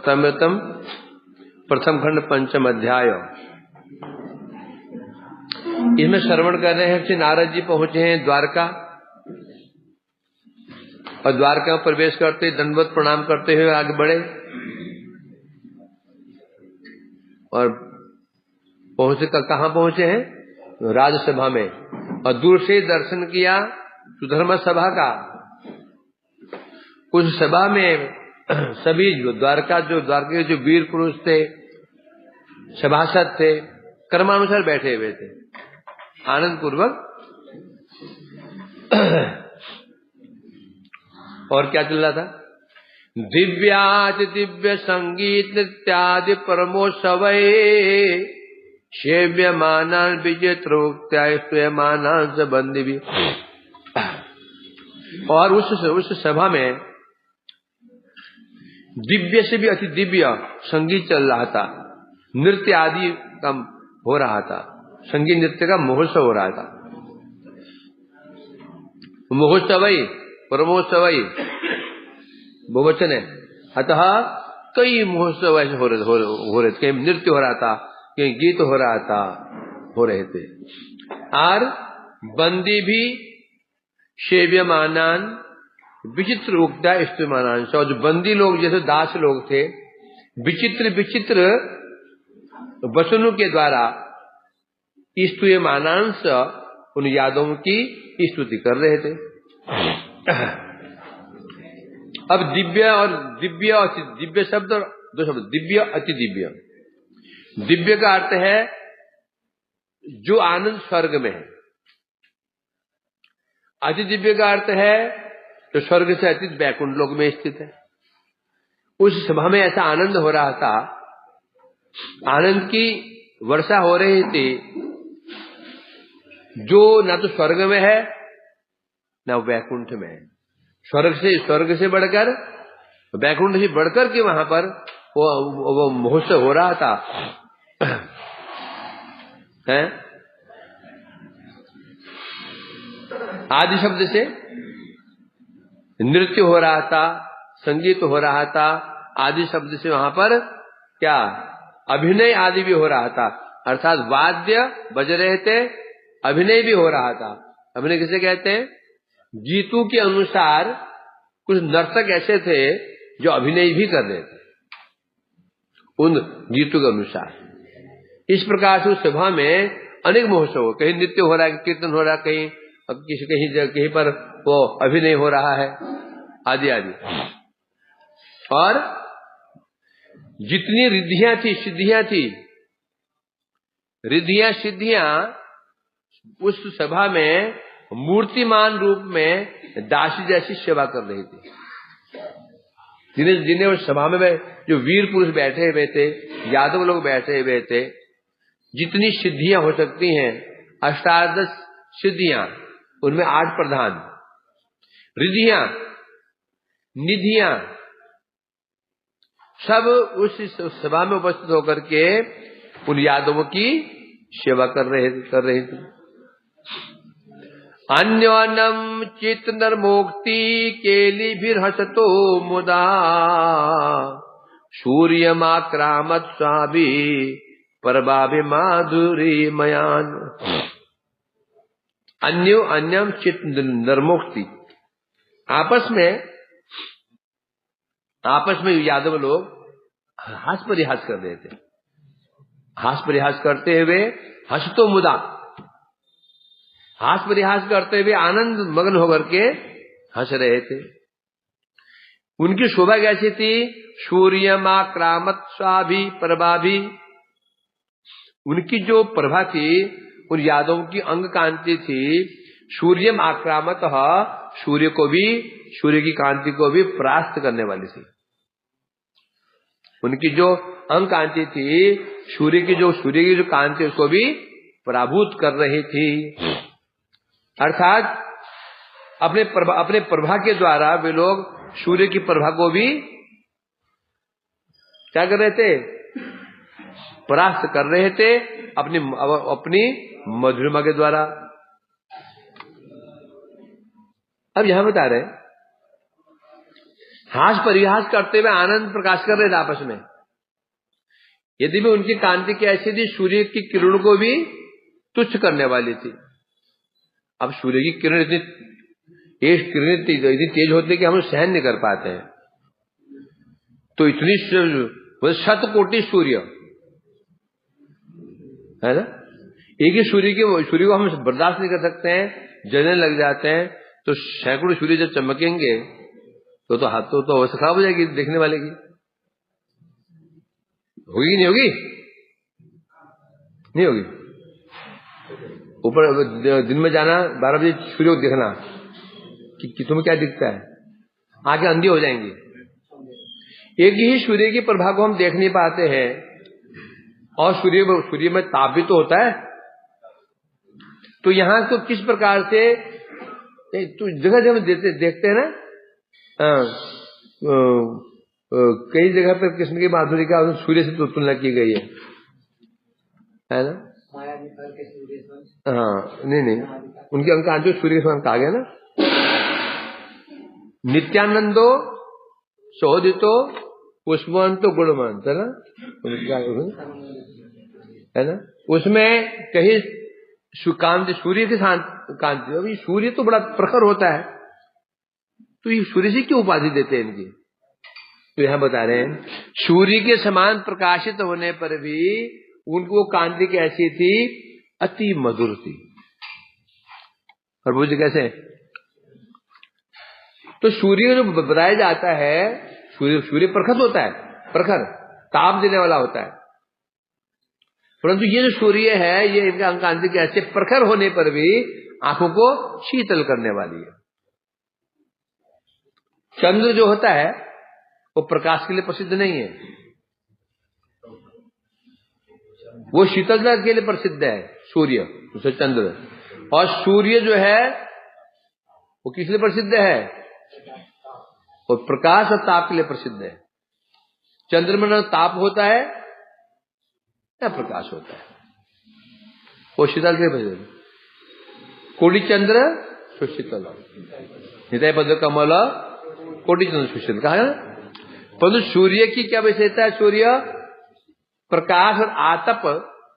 तमृतम प्रथम खंड पंचम अध्याय। इसमें श्रवण कर रहे हैं कि नारद जी पहुंचे हैं द्वारका और द्वारका में प्रवेश करते दंडवत प्रणाम करते हुए आगे बढ़े और पहुंचे कहाँ पहुंचे हैं? राजसभा में। और दूर से दर्शन किया सुधर्म सभा का। उस सभा में सभी द्वारका के जो वीर पुरुष थे, सभासद थे, कर्मानुसार बैठे हुए थे आनंद पूर्वक। और क्या चल रहा था? दिव्याति दिव्य संगीत इत्यादि परमोत्सव सेव्यमानान् विजेत्रोक्त्या स्तूयमानान् च बन्दिभिः। और उस सभा में दिव्य से भी अति दिव्य संगीत चल रहा था, नृत्य आदि का हो रहा था, संगीत नृत्य का महोत्सव हो रहा था। महोत्सवई परमोत्सवई बहुवचन है, अतः कई महोत्सव ऐसे हो रहे थे। कहीं नृत्य हो रहा था, कहीं गीत हो रहे थे। और बंदी भी सेव्यमानान विचित्र उक्ता स्तुयमानान। और जो बंदी लोग जैसे दास लोग थे, विचित्र विचित्र वचनों के द्वारा स्तुयमानान उन यादवों की स्तुति कर रहे थे। अब दिव्य शब्द और दो शब्द, दिव्य अति दिव्य। दिव्य का अर्थ है जो आनंद स्वर्ग में है। अति दिव्य का अर्थ है जो स्वर्ग से अतीत वैकुंठ लोक में स्थित है। उस सभा में ऐसा आनंद हो रहा था, आनंद की वर्षा हो रही थी, जो ना तो स्वर्ग में है ना वैकुंठ में है। स्वर्ग से बढ़कर, वैकुंठ से बढ़कर के वहां पर वो महोत्सव हो रहा था। है? आदि शब्द से नृत्य हो रहा था, संगीत हो रहा था। आदि शब्द से वहां पर क्या अभिनय आदि भी हो रहा था, अर्थात वाद्य बज रहे थे, अभिनय भी हो रहा था। अभिनय किसे कहते हैं? गीतों के अनुसार कुछ नर्तक ऐसे थे जो अभिनय भी कर रहे थे उन गीतों के अनुसार। इस प्रकार से उस सभा में अनेक महोत्सव, कहीं नृत्य हो रहा है, कीर्तन हो रहा है, कहीं पर वो अभिनय हो रहा है, आदि आदि। और जितनी रिद्धियां थी, सिद्धियां थी, रिद्धियां सिद्धियां उस सभा में मूर्तिमान रूप में दासी जैसी सेवा कर रही थी। जिन्हें उस सभा में जो वीर पुरुष बैठे हुए थे, यादव लोग बैठे हुए थे, जितनी सिद्धियां हो सकती हैं, अष्टादश सिद्धियां, उनमें 8 प्रधान रिद्धियां, निधियां, सब उस सभा में उपस्थित होकर के उन यादवों की सेवा कर रहे थे। अन्योन्यम चित्त नर्मोक्ति केली भी हसतो मुदा सूर्यमाक्रामत स्वाभि परबाभि माधुरी मयान। अन्यम चित्त नर्मोक्ति, आपस में यादव लोग हास परिहास कर रहे थे। हास परिहास करते हुए, हसतो मुदा, हास परिहास करते हुए आनंद मग्न होकर के हंस रहे थे। उनकी शोभा कैसी थी? सूर्यमाक्रामत स्वाभि परबाभि। उनकी जो प्रभा थी, उन यादवों की अंग कांति थी, सूर्यम आक्रामत, सूर्य की कांति को भी परास्त करने वाली थी। उनकी जो अंग कांति थी, सूर्य की जो कांति, उसको भी पराभूत कर रही थी। अर्थात अपने प्रभा के द्वारा वे लोग सूर्य की प्रभा को भी क्या कर रहे थे? परास्त कर रहे थे अपनी मधुरिमा के द्वारा। अब यहां बता रहे हास परिहास करते हुए आनंद प्रकाश कर रहे थे आपस में। यदि भी उनकी कांति की ऐसी थी, सूर्य की किरण को भी तुच्छ करने वाली थी। अब सूर्य की किरण इतनी तेज होती है कि हम सहन नहीं कर पाते हैं। तो इतनी 100 कोटि सूर्य है ना, एक ही सूर्य को हम बर्दाश्त नहीं कर सकते हैं, जलने लग जाते हैं। तो सैकड़ों सूर्य जब चमकेंगे तो हाथों तो अवस्था खराब हो जाएगी देखने वाले की। होगी नहीं होगी? नहीं होगी। ऊपर दिन में जाना 12 बजे सूर्य को देखना कि तुम्हें क्या दिखता है, आंखें अंधी हो जाएंगी। एक ही सूर्य की प्रभा को हम देख नहीं पाते हैं, और सूर्य में ताप भी तो होता है। तो यहां तो किस प्रकार से तो जगह जगह देखते हैं ना, कई जगह पर कृष्ण की माधुरी का सूर्य से तो तुलना की गई है ना। हाँ, नहीं उनके अंक जो सूर्य के समान कहा गया ना। नित्यानंदो शोधितो पुष्पवंतो गुणवंत है ना। उसमें कहीं कांति, सूर्य के कांति, अभी सूर्य तो बड़ा प्रखर होता है, तो ये सूर्य से क्यों उपाधि देते हैं इनकी? तो यहां बता रहे हैं सूर्य के समान प्रकाशित होने पर भी उनको कांति कैसी थी, अति मधुर थी। और बुझ कैसे? तो सूर्य जो बताया जाता है, सूर्य प्रखर होता है, प्रखर ताप देने वाला होता है। परंतु ये जो सूर्य है, ये इनका कांति कैसे प्रखर होने पर भी आंखों को शीतल करने वाली है। चंद्र जो होता है वो प्रकाश के लिए प्रसिद्ध नहीं है, वो शीतलता के लिए प्रसिद्ध है सूर्य, उसे चंद्र। और सूर्य जो है वो किस लिए प्रसिद्ध है? वो प्रकाश और ताप के लिए प्रसिद्ध है। चंद्रमा में ताप होता है या प्रकाश होता है, वो शीतल के प्रसिद्ध। कोटि चंद्र सुशीतल, हृदय पद कमल कोटि चंद्र सुशीतल कहा है। परंतु सूर्य की क्या विशेषता है? सूर्य प्रकाश और आतप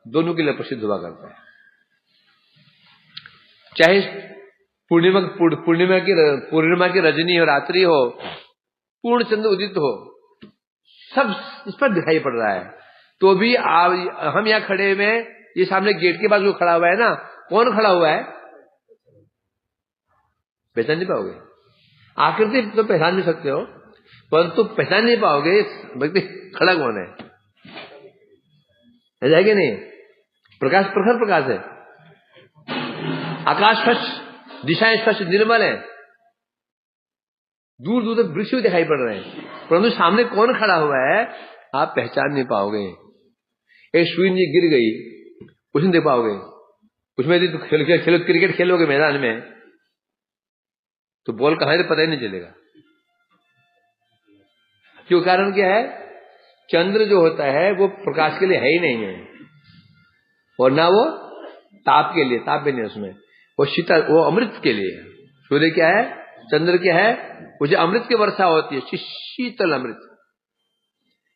दोनों के लिए प्रसिद्ध हुआ करता है। चाहे पूर्णिमा की रजनी हो, रात्रि हो, पूर्ण चंद्र उदित हो, सब इस पर दिखाई पड़ रहा है। तो भी हम यहाँ खड़े हुए, ये सामने गेट के पास जो खड़ा हुआ है ना, कौन खड़ा हुआ है? पहचान नहीं पाओगे। आकृति तो पहचान भी सकते हो, परंतु तो पहचान नहीं पाओगे व्यक्ति खड़ा कौन है जाएगा नहीं। प्रकाश प्रखर प्रकाश है, आकाश स्वच्छ, दिशाएं स्वच्छ निर्मल है, दूर दूर तक वृक्ष दिखाई पड़ रहे हैं, परंतु सामने कौन खड़ा हुआ है आप पहचान नहीं पाओगे। एक सुई गिर गई, कुछ नहीं देख पाओगे। उसमें यदि खेलो क्रिकेट खेलोगे मैदान में, तो बॉल कहां है पता ही नहीं चलेगा। क्यों? कारण क्या है? चंद्र जो होता है वो प्रकाश के लिए है ही नहीं है, और ना वो ताप के लिए, ताप भी नहीं उसमें, वो शीतल, वो अमृत के लिए है। सूर्य क्या है? चंद्र क्या है? वो जो अमृत की वर्षा होती है, शीतल अमृत,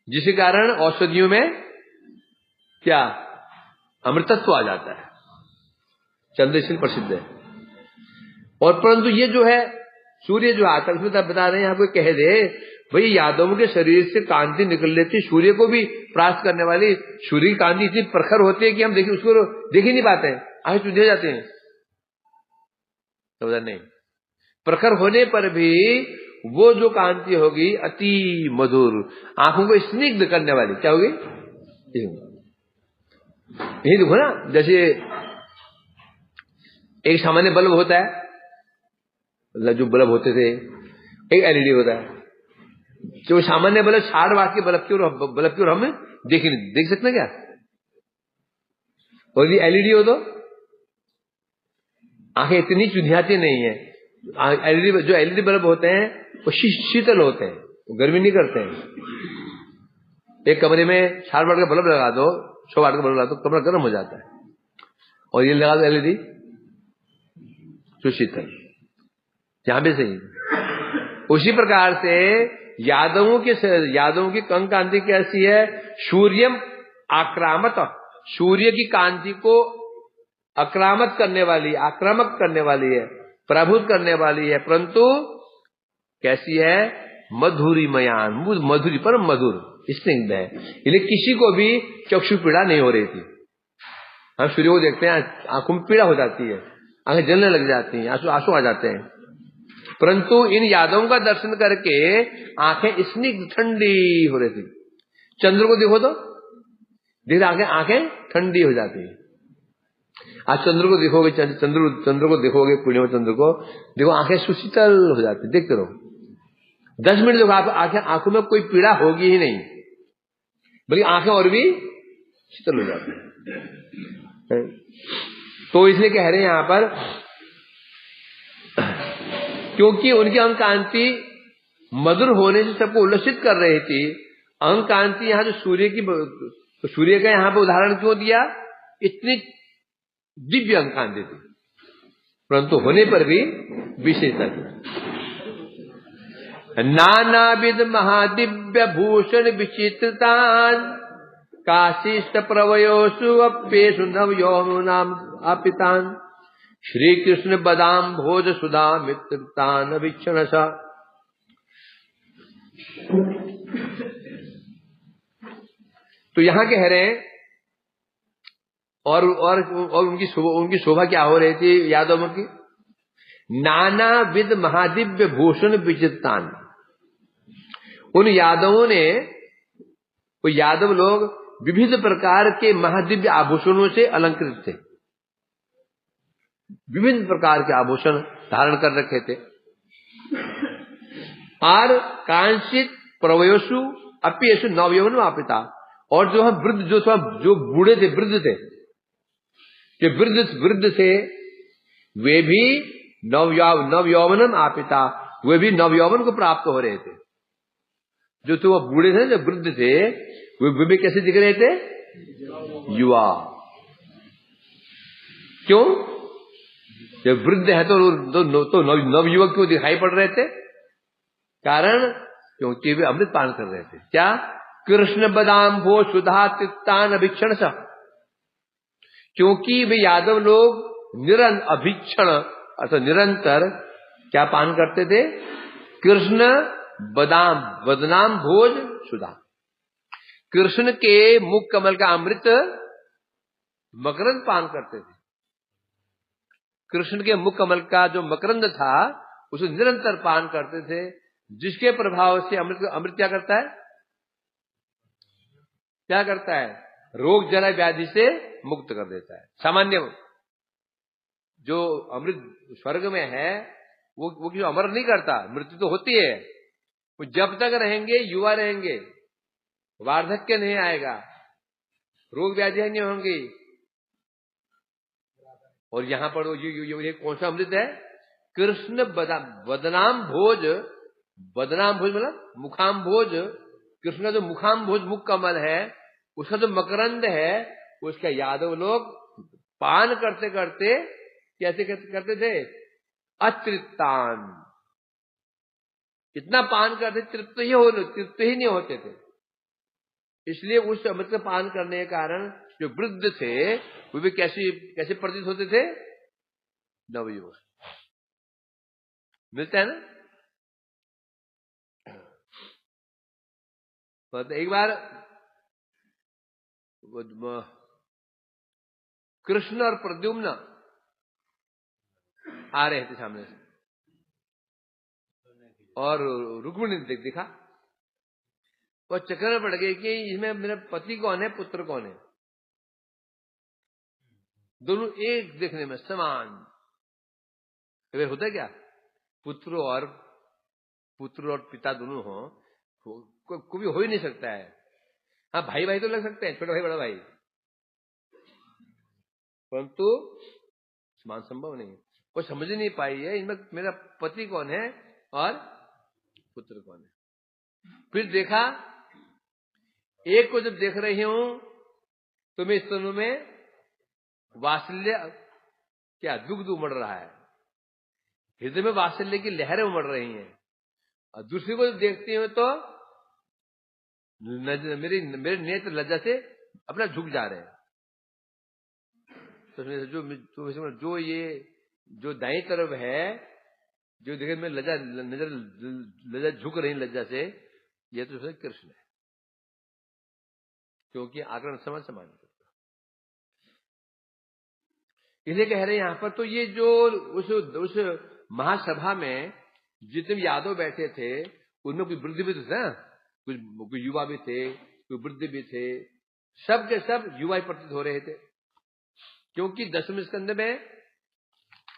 जिसके कारण औषधियों में क्या अमृतत्व आ जाता है। चंद्र इसलिए प्रसिद्ध है। और परंतु ये जो है सूर्य जो आता है, उसमें बता रहे हैं, यहाँ कोई कह दे भाई यादवों के शरीर से कांति निकल लेती, सूर्य को भी प्राप्त करने वाली सूर्य की कांति इतनी प्रखर होती है कि हम उसको देख ही नहीं पाते हैं, आंखें चुंधे जाते हैं। तो नहीं, प्रखर होने पर भी वो जो कांति होगी अति मधुर, आंखों को स्निग्ध करने वाली, क्या होगी? यही देखो ना, जैसे एक सामान्य बल्ब होता है, मतलब जो बल्ब होते थे, एक एलईडी होता है। जो सामान्य बल्ब 60 वाट के बल्ब की ओर हम देख सकते हैं क्या? और यदि एलईडी हो तो आंखें इतनी चुंधियाती नहीं है। जो एलईडी बल्ब होते हैं वो शीतल होते हैं, वो गर्मी नहीं करते हैं। एक कमरे में 60 वाट का बल्ब लगा दो, 100 वाट का बल्ब लगा दो, कमरा गर्म हो जाता है। और ये लगा दो एलईडी जो शीतल, यहां भी सही। उसी प्रकार से यादवों की कंक कांति कैसी है? सूर्यम आक्रामत, सूर्य की कांति को आक्रामक करने वाली है, प्रभुत करने वाली है, परंतु कैसी है? मधुरिमयान, मधुरी, परम मधुर, स्निग्ध है। इसलिए किसी को भी चक्षु पीड़ा नहीं हो रही थी। हम सूर्य को देखते हैं, आंखों में पीड़ा हो जाती है, आंखें जलने लग जाती हैं, आंसू आ जाते हैं, परंतु इन यादवों का दर्शन करके आंखें स्निग्ध ठंडी हो रही थी। चंद्र को देखो तो आंखें ठंडी हो जाती है। आज चंद्र को देखोगे, चंद्र को देखोगे, पूर्णिमा चंद्र को देखो, आंखें सुशीतल हो जाती, देखते रहो 10 मिनट देखो, आप आंखों में कोई पीड़ा होगी ही नहीं, बल्कि आंखें और भी शीतल हो जाती है। तो इसलिए कह रहे हैं यहां पर, क्योंकि उनकी अंग कांति मधुर होने से सबको उल्लसित कर रही थी। अंग कांति यहां जो सूर्य का यहां पर उदाहरण क्यों दिया? इतनी दिव्य अंग कांति थी, परंतु होने पर भी विशेषता थी। नानाविध महादिव्य भूषण विचित्रतान काशिष्ट प्रवयोसु अप्येषु नवयौवनाम आपितान श्री कृष्ण बदाम भोज सुधा मित्रतान वीक्षण सा। तो यहां कह रहे हैं, और उनकी शोभा क्या हो रही थी यादवों की? नाना विध महादिव्य भूषण विचित्रतान। उन यादवों ने, वो यादव लोग विविध प्रकार के महादिव्य आभूषणों से अलंकृत थे, विभिन्न प्रकार के आभूषण धारण कर रखे थे। और कांचित प्रवयोसु अप्येषु नवयौवन वापिता, और जो हम वृद्ध, जो बूढ़े थे, वृद्ध थे, जो वृद्ध थे, वे भी नवयौवनम आपिता, वे भी नवयौवन को प्राप्त हो रहे थे। जो तो वो बूढ़े थे, जो वृद्ध थे, वे भी कैसे दिख रहे थे? युवा। क्यों? जब वृद्ध है तो नवयुवक क्यों दिखाई पड़ रहे थे? कारण क्योंकि वे अमृत पान कर रहे थे। क्या? कृष्ण बदाम भो सुधा तिक्तान अभिक्षण सा। क्योंकि वे यादव लोग निरंतर क्या पान करते थे? कृष्ण बदनाम भोज सुधा, कृष्ण के मुख कमल का अमृत मकरंद पान करते थे। कृष्ण के मुख कमल का जो मकरंद था उसे निरंतर पान करते थे, जिसके प्रभाव से अमृत क्या करता है? क्या करता है? रोग जरा व्याधि से मुक्त कर देता है। सामान्य जो अमृत स्वर्ग में है वो क्यों अमर नहीं करता, मृत्यु तो होती है, वो जब तक रहेंगे, युवा रहेंगे, वार्धक्य नहीं आएगा, रोग व्याधियां नहीं होंगी। और यहां पर ये कौन सा अमृत है? कृष्ण बदनाम भोज मतलब मुखाम भोज। कृष्ण का जो मुखाम भोज मुख कमल है, उसका जो मकरंद है, उसका यादव लोग पान करते करते कैसे करते थे? अतृप्तान। इतना पान करते तृप्त ही नहीं होते थे। इसलिए उस अमृत का पान करने के कारण जो वृद्ध थे वो भी कैसे प्रतीत होते थे? नवयुवक। मिलता है ना? तो एक बार कृष्ण और प्रद्युम्न आ रहे थे सामने से, और रुक्मिणी ने देखा, और चक्कर में पड़ गई कि इसमें मेरा पति कौन है, पुत्र कौन है। दोनों एक देखने में समान। होता है क्या? पुत्र और पिता दोनों हो, कोई हो ही नहीं सकता है। हाँ, भाई भाई तो लग सकते हैं, छोटा भाई बड़ा भाई, परंतु समान संभव नहीं। वो समझ नहीं पाई है इनमें मेरा पति कौन है और पुत्र कौन है। फिर देखा, एक को जब देख रही हूं तो मैं इस दोनों में वात्सल्य क्या दुग्ध उमड़ रहा है, हृदय में वात्सल्य की लहरें उमड़ रही हैं। और दूसरे को देखते हो तो मेरे नेत्र लज्जा से अपना झुक जा रहे हैं। तो जो ये जो दाईं तरफ है, जो देखे में लज्जा झुक रही लज्जा से, ये तो कृष्ण है, क्योंकि आकरण समान। इसलिए कह रहे हैं यहां पर, तो ये जो उस महासभा में जितने यादव बैठे थे, उनमें कुछ वृद्ध भी थे, कुछ युवा भी थे, कुछ वृद्ध भी थे, सब के सब युवा ही प्रतीत हो रहे थे, क्योंकि 10वें स्कंद में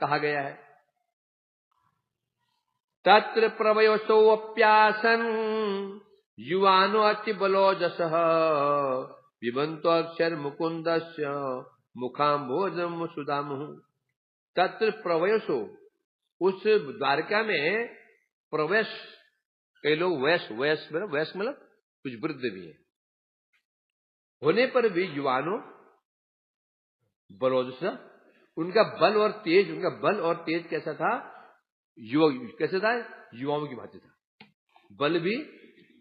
कहा गया है, तत्र प्रवयोसो अप्यासन युवानो अति बलोजसः पिबन्तो अक्षर मुकुंदस्य मुखाम्भोजम सुदामुः। तत्र प्रवयोसो, उस द्वारका में प्रवेश, कई लोग वयस मतलब कुछ वृद्ध भी है, होने पर भी युवानो बलोजस, उनका बल और तेज कैसा था? कैसे था? युवाओं की भांति था। बल भी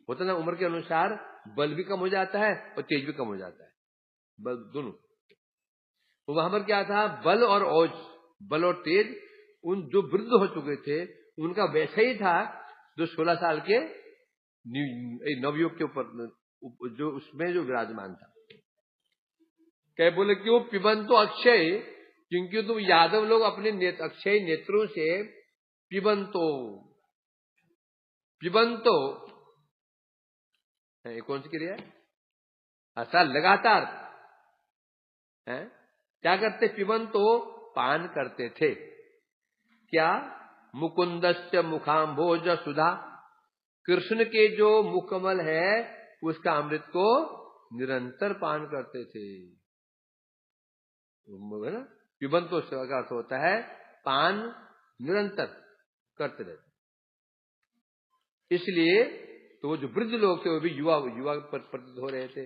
होता ना, उम्र के अनुसार बल भी कम हो जाता है और तेज भी कम हो जाता है, बल दोनों। तो वहां पर क्या था? बल और तेज उन जो वृद्ध हो चुके थे उनका वैसा ही था जो 16 साल के नवयुवक के ऊपर जो उसमें जो विराजमान था। क्या बोले? क्यों? पिबंतो अक्षय, क्योंकि तुम यादव लोग अपने अक्षय नेत्रों से पिबंतो है, कौन सी क्रिया है? ऐसा लगातार है, क्या करते? पिबंतो, पान करते थे। क्या? मुकुंदस्य मुखाम्भोज सुधा, कृष्ण के जो मुखकमल है उसका अमृत को निरंतर पान करते थे, है ना? पिबंतो का अर्थ होता है पान निरंतर करते रहते। इसलिए तो वो जो वृद्ध लोग थे वो भी युवा प्रतीत हो रहे थे।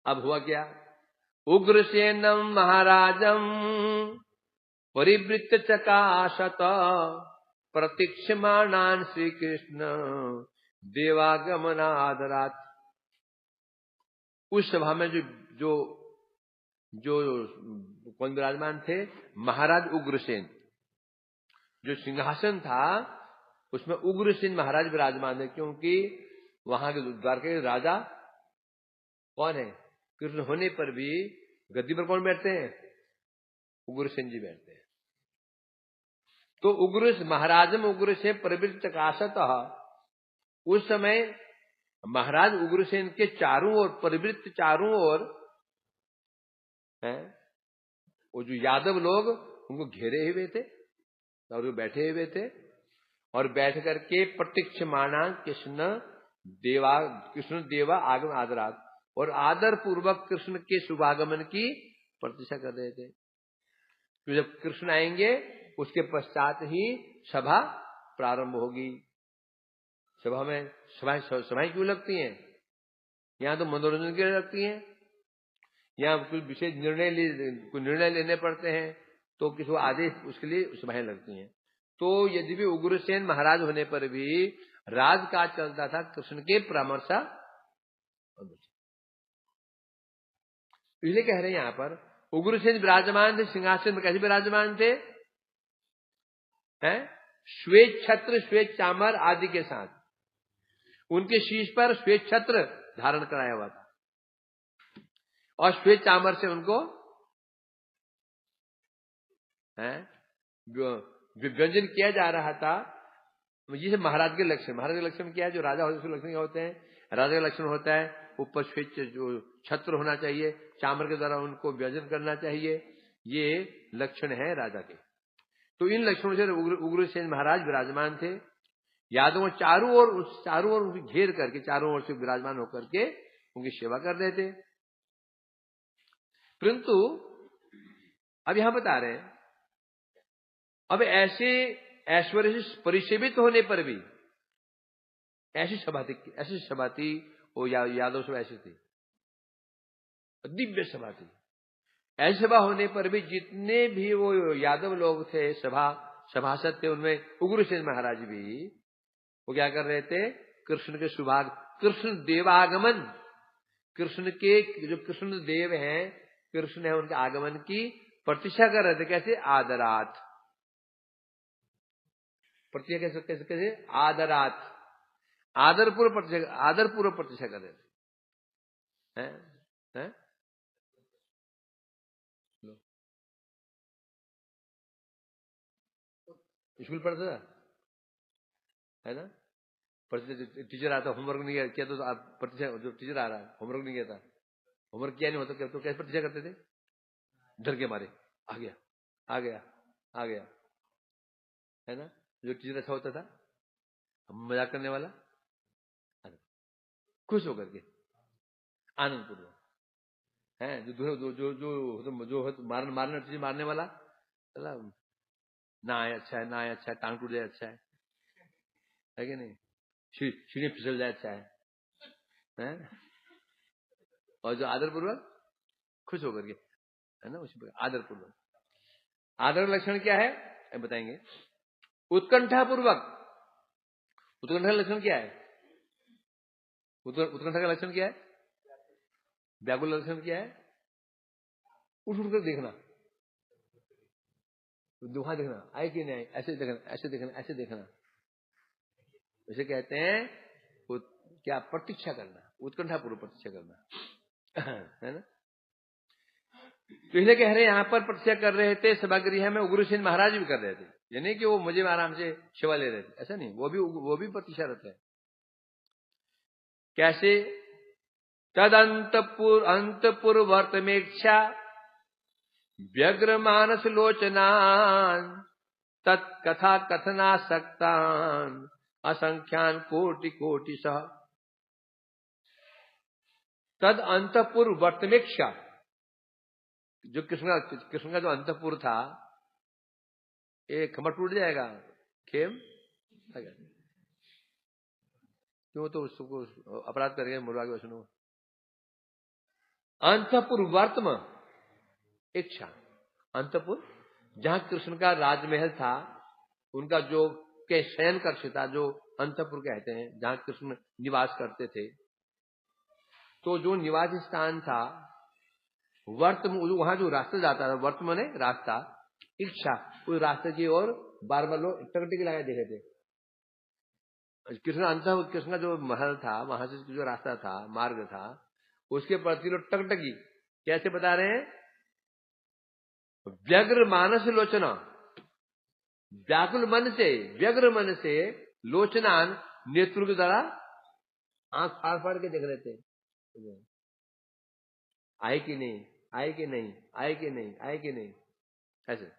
अब हुआ क्या? उग्रसेनम महाराजम परिवृत्त चकाशत प्रतीक्षमाणान श्री कृष्ण देवागमनादरात। उस सभा में जो कौन विराजमान थे? महाराज उग्रसेन। जो सिंहासन था उसमें उग्रसेन महाराज विराजमान है, क्योंकि वहां के द्वारका के राजा कौन है? कृष्ण होने पर भी गद्दी पर कौन बैठते हैं? उग्रसेन जी बैठते हैं। तो महाराजम उग्रसेन परिवृत्त चकाशत, उस समय महाराज उग्रसेन के चारों ओर, परिवृत्त चारों ओर है, वो जो यादव लोग उनको घेरे हुए थे और वो बैठे हुए थे, और बैठ करके प्रतीक्षमाणा कृष्ण देवा आगम आदरात, और आदर पूर्वक कृष्ण के शुभागमन की प्रतीक्षा कर रहे थे। तो जब कृष्ण आएंगे उसके पश्चात ही सभा प्रारंभ होगी। सभा में सभाएं क्यों लगती हैं? यहाँ तो मनोरंजन के लिए लगती हैं, यहाँ कुछ विशेष निर्णय लेने पड़ते हैं, तो किसी आदेश उसके लिए सभाएं लगती हैं। तो यदि भी उग्रसेन महाराज होने पर भी राजकाज चलता था कृष्ण के परामर्श। इसलिए कह रहे हैं यहाँ पर उग्रसेन विराजमान थे सिंहासन में। कैसे विराजमान थे? हैं? श्वेत छत्र, श्वेत चामर आदि के साथ, उनके शीश पर श्वेत छत्र धारण कराया हुआ था, और श्वेत चामर से उनको व्यंजन किया जा रहा था। जिसे महाराज के लक्षण क्या है? जो राजा होते हैं लक्षण क्या होते हैं? राजा का लक्षण होता है ऊपर श्वेत जो छत्र होना चाहिए, चामर के द्वारा उनको व्यंजन करना चाहिए, ये लक्षण है राजा के। तो इन लक्षणों से उग्रसेन महाराज विराजमान थे। यादव चारों ओर उनको घेर करके, चारों ओर से विराजमान होकर के उनकी सेवा कर रहे थे। परंतु अब यहां बता रहे हैं, अब ऐसे ऐश्वर्य से परिसेवित होने पर भी ऐसी सभा थी, वो यादव सभा ऐसी थी, दिव्य सभा थी। ऐसी सभा होने पर भी जितने भी वो यादव लोग थे सभा सभासद थे, उनमें उग्रसेन महाराज भी वो क्या कर रहे थे, कृष्ण के सुभाग, कृष्ण देवागमन, कृष्ण के जो कृष्ण देव हैं, कृष्ण है उनके आगमन की प्रतीक्षा कर रहे थे। कैसे? आदरात, प्रतीक्षा कैसे कैसे कैसे? आदरात, आदरपूर्व प्रतीक्षा कर रहे थे। हैं? स्कूल पढ़ता था, है ना? टीचर आता, होमवर्क नहीं किया तो आप प्रतीक्षा, जो टीचर आ रहा है होमवर्क नहीं किया था, होमवर्क किया नहीं होता क्या, तो कैसे प्रतीक्षा करते थे? डर के मारे, आ गया आ गया आ गया, है ना? जो टीचर अच्छा होता था, मजाक करने वाला, खुश होकर के, आनंद पूर्वक, है जो जो जो जो जो, जो, जो मारने टीचर मारने वाला, चला ना आए अच्छा है, ना आए अच्छा है, टांग टूट जाए अच्छा है कि नहीं, सीढ़ी फिसल जाए अच्छा है? और जो आदर पूर्वक खुश होकर के, है ना, उसी प्रकार आदर पूर्वक। आदर लक्षण क्या है बताएंगे। उत्कंठा पूर्वक, उत्कंठा का लक्षण क्या है? उत्कंठा का लक्षण क्या है? व्याकुल लक्षण क्या है? उठ उठ कर देखना, वहां देखना, आए कि नहीं आए, ऐसे देखना, ऐसे देखना, ऐसे देखना, उसे कहते हैं क्या? प्रतीक्षा करना, उत्कंठा पूर्वक प्रतीक्षा करना, है ना? तो इसलिए कह रहे हैं, यहां पर प्रतीक्षा कर रहे थे सभागृह में, उग्रसेन महाराज भी कर रहे थे, यानी कि वो मुझे आराम से सेवा ले रहे थे, ऐसा नहीं, वो भी प्रतीक्षारत है। कैसे? तद अंतपुरवर्तमेक्षा व्यग्र मानस लोचनान तत्कथा कथनासक्तान असंख्यान कोटि कोटि सह। तद अंतपुर वर्तमेक्षा, जो कृष्ण का जो अंतपुर था, एक खबर टूट जाएगा, खेम क्यों, तो उसको अपराध करेंगे मुर्गा के वचनों। अंतपुर वर्तम इच्छा, अंतपुर जहां कृष्ण का राजमहल था, उनका जो के शयन कक्ष था, जो अंतपुर कहते हैं, जहां कृष्ण निवास करते थे, तो जो निवास स्थान था वर्तम, वहां जो रास्ता जाता था, वर्तम ने रास्ता, इच्छा, उस रास्ते की ओर बार बार लोग टकटकी लगाए देखे थे। कृष्ण का जो महल था, वहां से जो रास्ता था, मार्ग था, उसके प्रति लोग टकटकी कैसे बता रहे हैं? व्यग्र मानस लोचना, व्याकुल मन से, व्यग्र मन से, लोचनान नेत्र के द्वारा आंख फाड़ फाड़ के देख रहे थे, आए कि नहीं, आए कि नहीं, आए कि नहीं, आए कि नहीं, ऐसे।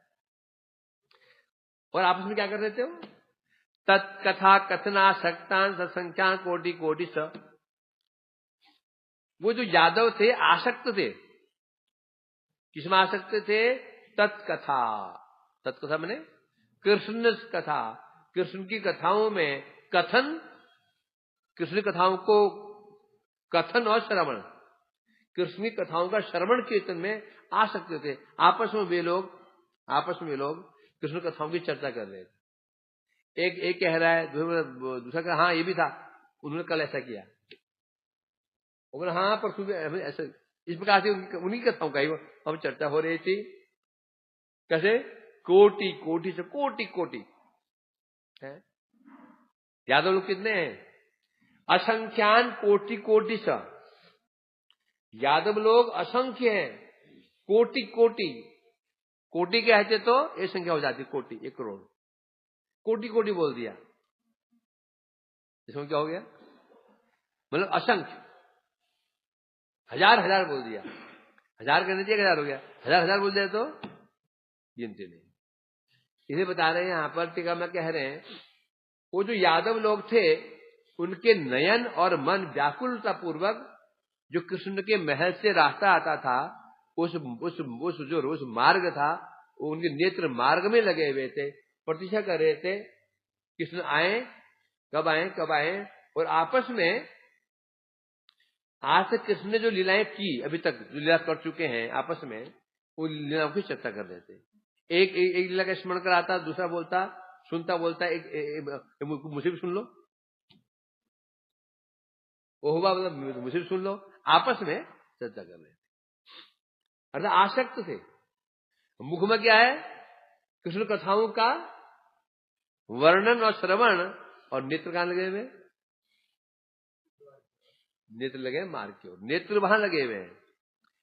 और आपस में क्या कर रहे थे? तत्कथा कथना सक्तान संख्या कोटि कोटि स। वो जो यादव थे आसक्त थे, किसमें आसक्त थे? तत्कथा, तत्कथा मैंने कृष्ण कथा, कृष्ण की कथाओं में कथन, कृष्ण कथाओं को कथन और श्रवण, कृष्ण की कथाओं का श्रवण कीर्तन में आ सकते थे। आपस में वे लोग कृष्ण कथाओं की चर्चा कर रहे थे। एक कह रहा है, दूसरा कह, हाँ ये भी था, उन्होंने कल ऐसा किया, वो बोला हाँ परसों ऐसा, इस प्रकार से उन्हीं कथाओं का ही हम चर्चा हो रही थी। कैसे? कोटि कोटि से, कोटि कोटि है। यादव लोग कितने हैं? असंख्यान कोटि कोटि सा, यादव लोग असंख्य हैं, कोटि कोटि, कोटि कहते तो एक संख्या हो जाती, कोटि 1 करोड़, कोटि कोटि बोल दिया, इसमें क्या हो गया? मतलब असंख्य, हजार हजार बोल दिया, हजार करने दिया, 1000 हो गया, हजार हजार बोल दिया तो गिनते नहीं। इसे बता रहे हैं यहां पर टीका में, कह रहे हैं वो जो यादव लोग थे, उनके नयन और मन व्याकुलता पूर्वक जो कृष्ण के महल से रास्ता आता था, उस मार्ग था, वो उनके नेत्र मार्ग में लगे हुए थे, प्रतीक्षा कर रहे थे कृष्ण आए, कब आए कब आए। और आपस में आज तक कृष्ण ने जो लीलाएं की, अभी तक जो लीला कर चुके हैं, आपस में उन लीलाओं की चर्चा कर रहे थे। एक लीला का स्मरण कराता, दूसरा बोलता, सुनता बोलता, मुझे भी सुन लो, वो हुआ मतलब मुझे भी सुन लो, आपस में चर्चा कर रहे थे, अर्थात आसक्त थे। मुख में क्या है? कृष्ण कथाओं का वर्णन और श्रवण, और नेत्र कहां लगे हुए? नेत्र लगे मार्ग की ओर, नेत्र वहां लगे हुए हैं,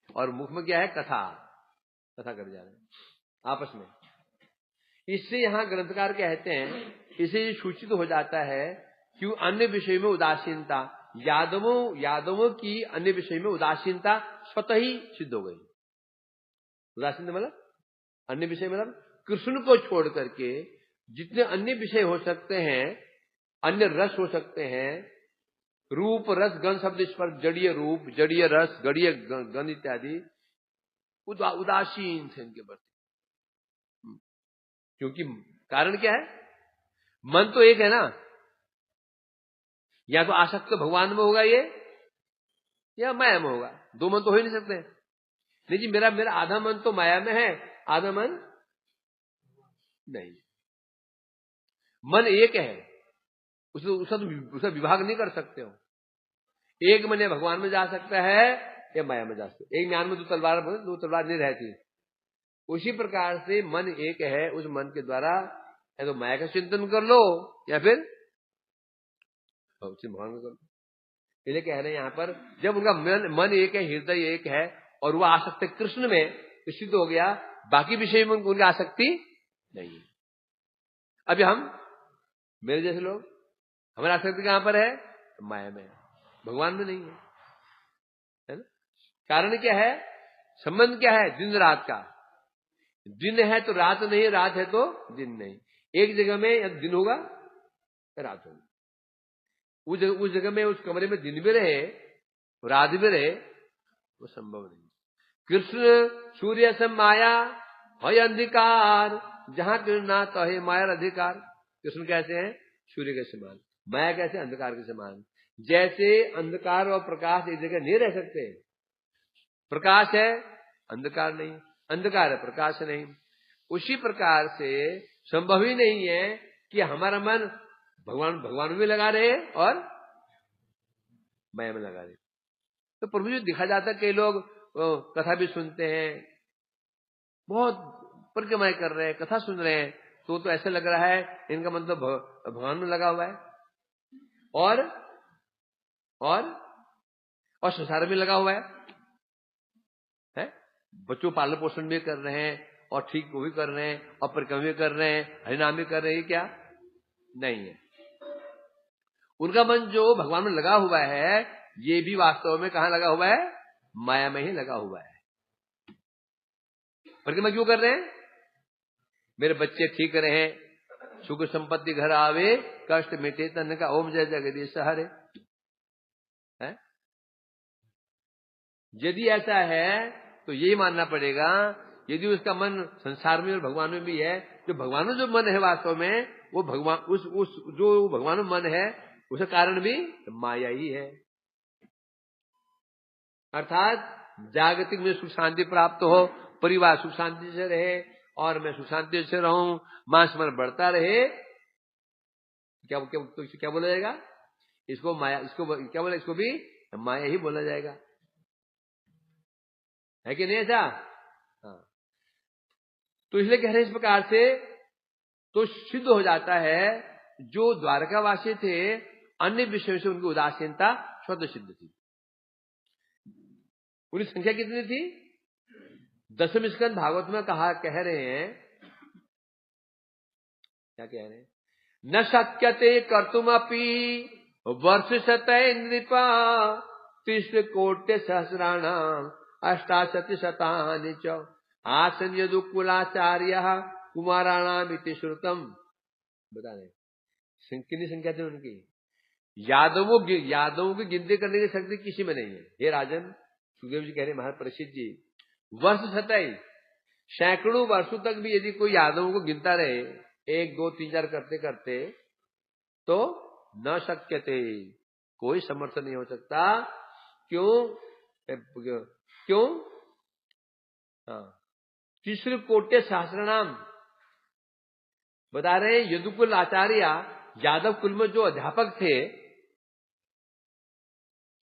और मुख में क्या है? कथा कर जा रहे हैं आपस में। इससे यहां ग्रंथकार कहते हैं, इसे सूचित हो जाता है कि अन्य विषय में उदासीनता, यादवों की अन्य विषय में उदासीनता स्वतः ही सिद्ध हो गई। उदासीनता मतलब अन्य विषय, मतलब कृष्ण को छोड़ करके जितने अन्य विषय हो सकते हैं, अन्य रस हो सकते हैं, रूप रस गंध शब्द स्पर्श, जड़ीय रूप, जड़ीय रस, गड़ीय गंध इत्यादि, उदासीन थे इनके प्रति। क्योंकि कारण क्या है? मन तो एक है ना, या तो आसक्त भगवान में होगा ये, या माया में होगा, दो मन तो हो ही नहीं सकते। नहीं जी, मेरा आधा मन तो माया में है, आधा मन नहीं। मन एक है, उसका विभाग नहीं कर सकते हो। एक मन या भगवान में जा सकता है, या माया में जा सकता है। एक म्यान में दो तलवार नहीं रहती। उसी प्रकार से मन एक है, उस मन के द्वारा या तो माया का चिंतन कर लो, या फिर भगवान का कर लो। इसलिए कह रहे हैं यहां पर, जब उनका मन एक है, हृदय एक है, और वह आसक्त कृष्ण में सिद्ध हो गया, बाकी विषय में उनकी आसक्ति नहीं है। अभी हम, मेरे जैसे लोग, हमारी आसक्ति कहां पर है? माया में, भगवान में नहीं है ना? कारण क्या है? संबंध क्या है? दिन रात का। दिन है तो रात नहीं, रात है तो दिन नहीं। एक जगह में या दिन होगा या रात होगी। उस जगह में, उस कमरे में दिन भी रहे, रात भी रहे, वो संभव नहीं। कृष्ण सूर्य से माया है अंधकार, जहां कृष्ण ना तो है माया अधिकार। कृष्ण कैसे हैं? सूर्य के समान। माया कैसे? अंधकार के समान। जैसे अंधकार और प्रकाश एक जगह नहीं रह सकते, प्रकाश है अंधकार नहीं, अंधकार है प्रकाश नहीं, उसी प्रकार से संभव ही नहीं है कि हमारा मन भगवान में लगा रहे और माया में लगा रहे। तो प्रभु जी दिखा जाता है, कई लोग कथा भी सुनते हैं, बहुत परिक्रमाएं कर रहे हैं, कथा सुन रहे हैं, तो ऐसा लग रहा है इनका मतलब भगवान में लगा हुआ है, और संसार में लगा हुआ है? बच्चों पालन पोषण भी कर रहे हैं, और ठीक वो भी कर रहे हैं, और परिक्रमा भी कर रहे हैं, हरिनाम भी कर रहे हैं, क्या नहीं है? उनका मन जो भगवान में लगा हुआ है, ये भी वास्तव में कहां लगा हुआ है? माया में ही लगा हुआ है। परिक्रमा क्यों कर रहे हैं? मेरे बच्चे ठीक रहे, सुख संपत्ति घर आवे, कष्ट मिटे तन का, ओम जय जगदीश हरे। यदि ऐसा है तो यही मानना पड़ेगा, यदि उसका मन संसार में और भगवान में भी है, जो भगवान में जो मन है वास्तव में, वो भगवान उस जो भगवान में मन है, उसका कारण भी माया ही है। अर्थात जागतिक में सुख शांति प्राप्त हो, परिवार सुख शांति से रहे, और मैं सुख शांति से रहूं, मान सम्मान बढ़ता रहे, क्या बोला जाएगा? इसको माया, इसको क्या बोला? इसको भी माया ही बोला जाएगा, है कि नहीं ऐसा? हाँ। तो इसलिए कह रहे हैं इस प्रकार से तो सिद्ध हो जाता है, जो द्वारकावासी थे, अन्य विषयों से उनकी उदासीनता स्वतः सिद्ध थी। उनकी संख्या कितनी थी? 10वें स्कंद भागवत में कह रहे हैं, क्या कह रहे हैं? न शक्यते कर्तुमपि वर्ष शतय नृपा, 30 कोटि सहस्राणाम अष्टाशति शतानि च, आसन यदुकुलाचार्य कुमाराणाम इति श्रुतम। बता रहे कितनी संख्या थी उनकी? यादवों की गिनती करने की शक्ति किसी में नहीं है। हे राजन, सुखदेव जी कह रहे, महाराज परीक्षित जी, वर्ष शतय, सैकड़ों वर्षों तक भी यदि कोई यादवों को गिनता रहे, 1 2 3 4 करते करते, तो न शक्यते, कोई समर्थन नहीं हो सकता। क्यों? हाँ, तीसरे कोट्य सहस्रनाम बता रहे हैं। यदुकुल आचार्य यादव कुल में जो अध्यापक थे,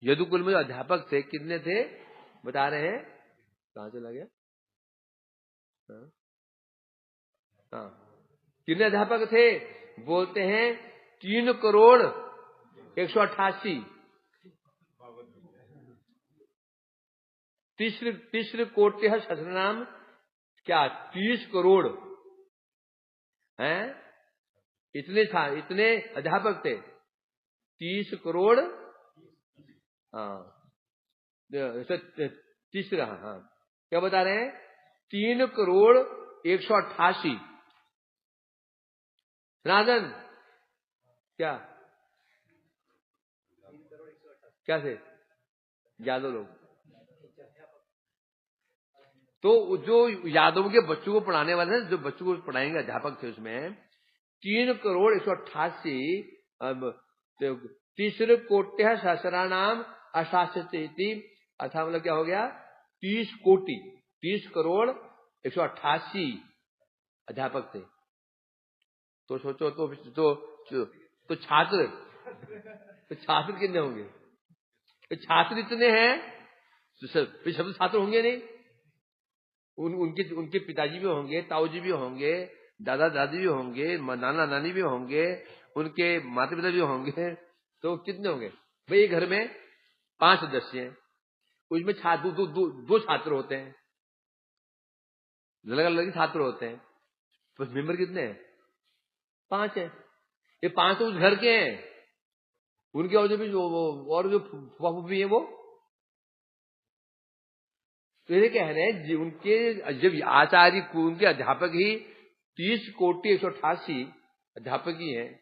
यदुकुल में जो अध्यापक थे कितने थे बता रहे हैं। कहां चला गया? हाँ, कितने अध्यापक थे? बोलते हैं 3,188,000। तीसरे कोट्य सहस्रनाम क्या 30 करोड़ हैं? इतने अध्यापक थे 30 करोड़। हाँ, तीसरा, हाँ क्या बता रहे हैं? 3,188,000। सनातन क्या थे यादव लोग? तो जो यादव के बच्चों को पढ़ाने वाले हैं, जो बच्चों को पढ़ाएंगे अध्यापक थे, उसमें 3,188,000 तीसरे कोट्य सहस्रानाम अशास्त्री, अर्थात मतलब क्या हो गया? 30 कोटि 30,188,000 अध्यापक थे। तो सोचो तो छात्र कितने होंगे? तो छात्र इतने हैं तो सब छात्र होंगे नहीं। उनके पिताजी भी होंगे, ताऊजी भी होंगे, दादा दादी भी होंगे, नाना नानी भी होंगे, उनके माता पिता भी होंगे। तो कितने होंगे भाई? घर में 5 सदस्य हैं, उसमें छात्र दो छात्र होते हैं, अलग अलग छात्र होते हैं। तो मेंबर कितने हैं? 5 हैं। ये 5 तो उस घर के हैं, उनके और जो फुफा फूफी है वो। तो ये कह रहे हैं उनके जब आचार्य उनके अध्यापक ही 30,188,000 अध्यापक ही हैं,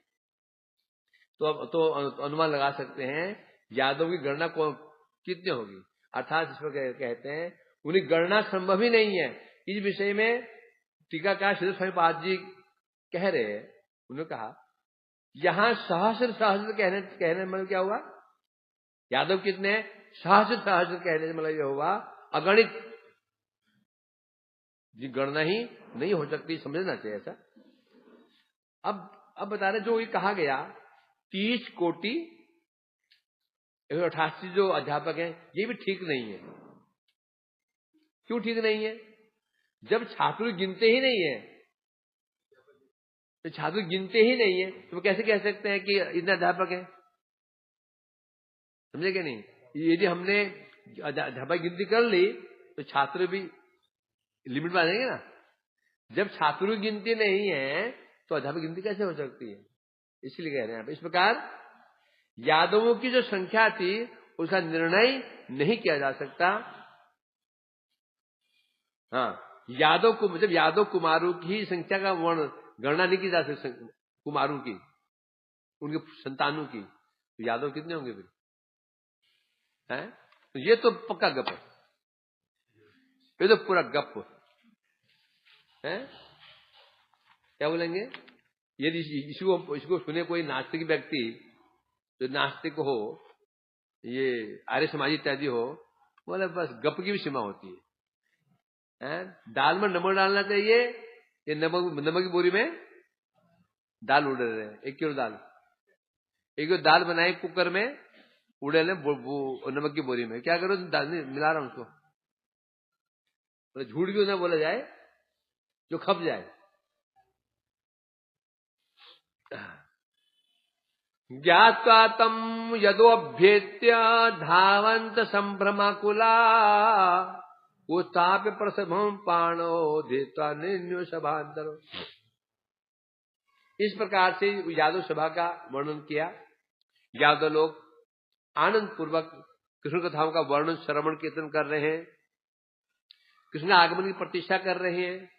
तो अनुमान लगा सकते हैं यादव की गणना कितने होगी। अर्थात इसमें कहते हैं उनकी गणना संभव ही नहीं है। इस विषय में टीकाकार श्री स्वामीपाद जी कह रहे हैं, उन्होंने कहा यहां सहस्र कहने मतलब क्या हुआ? यादव कितने हैं? सहस्र कहने मतलब यह हुआ अगणित, जी गणना ही नहीं हो सकती, समझना चाहिए ऐसा। अब बता रहे जो ये कहा गया 30 कोटि 188 जो अध्यापक हैं, ये भी ठीक नहीं है। क्यों ठीक नहीं है? जब छात्र गिनते ही नहीं है, तो छात्र गिनते ही नहीं है तो कैसे कह सकते हैं कि इतने अध्यापक हैं? समझे क्या नहीं? यदि हमने अध्यापक गिनती कर ली तो छात्र भी लिमिट में आ जाएंगे ना। जब छात्रों की गिनती नहीं है तो अध्यापक गिनती कैसे हो सकती है? इसलिए कह रहे हैं इस प्रकार यादवों की जो संख्या थी उसका निर्णय नहीं किया जा सकता। हाँ, जब यादव कुमारों की संख्या का गणना नहीं की जा सकती, कुमारों की, उनके संतानों की, तो यादव कितने होंगे फिर? हैं? तो ये तो पक्का गप है, ये तो पूरा गप है। क्या बोलेंगे? यदि इसको सुने कोई नास्तिक व्यक्ति, जो नास्तिक हो, ये आर्य समाजी इत्यादि हो, बोले बस गप की भी सीमा होती है। दाल में नमक डालना चाहिए, ये नमक की बोरी में दाल उड़ रहे हैं। 1 किलो दाल, 1 किलो दाल बनाए कुकर में, उड़े ले नमक की बोरी में। क्या करो? दाल नहीं मिला रहा हूं उसको, झूठ भी ना बोला जाए जो खप जाए। ज्ञात्वा तम यदोभ्येत्य धावंत संभ्रमाकुला उत्थाप्य प्रसभम पाणो देत्वा निन्यो सभांतरो। इस प्रकार से यादव सभा का वर्णन किया। यादव लोग आनंद पूर्वक कृष्ण कथाओं का वर्णन श्रवण कीर्तन कर रहे हैं, कृष्ण आगमन की प्रतीक्षा कर रहे हैं।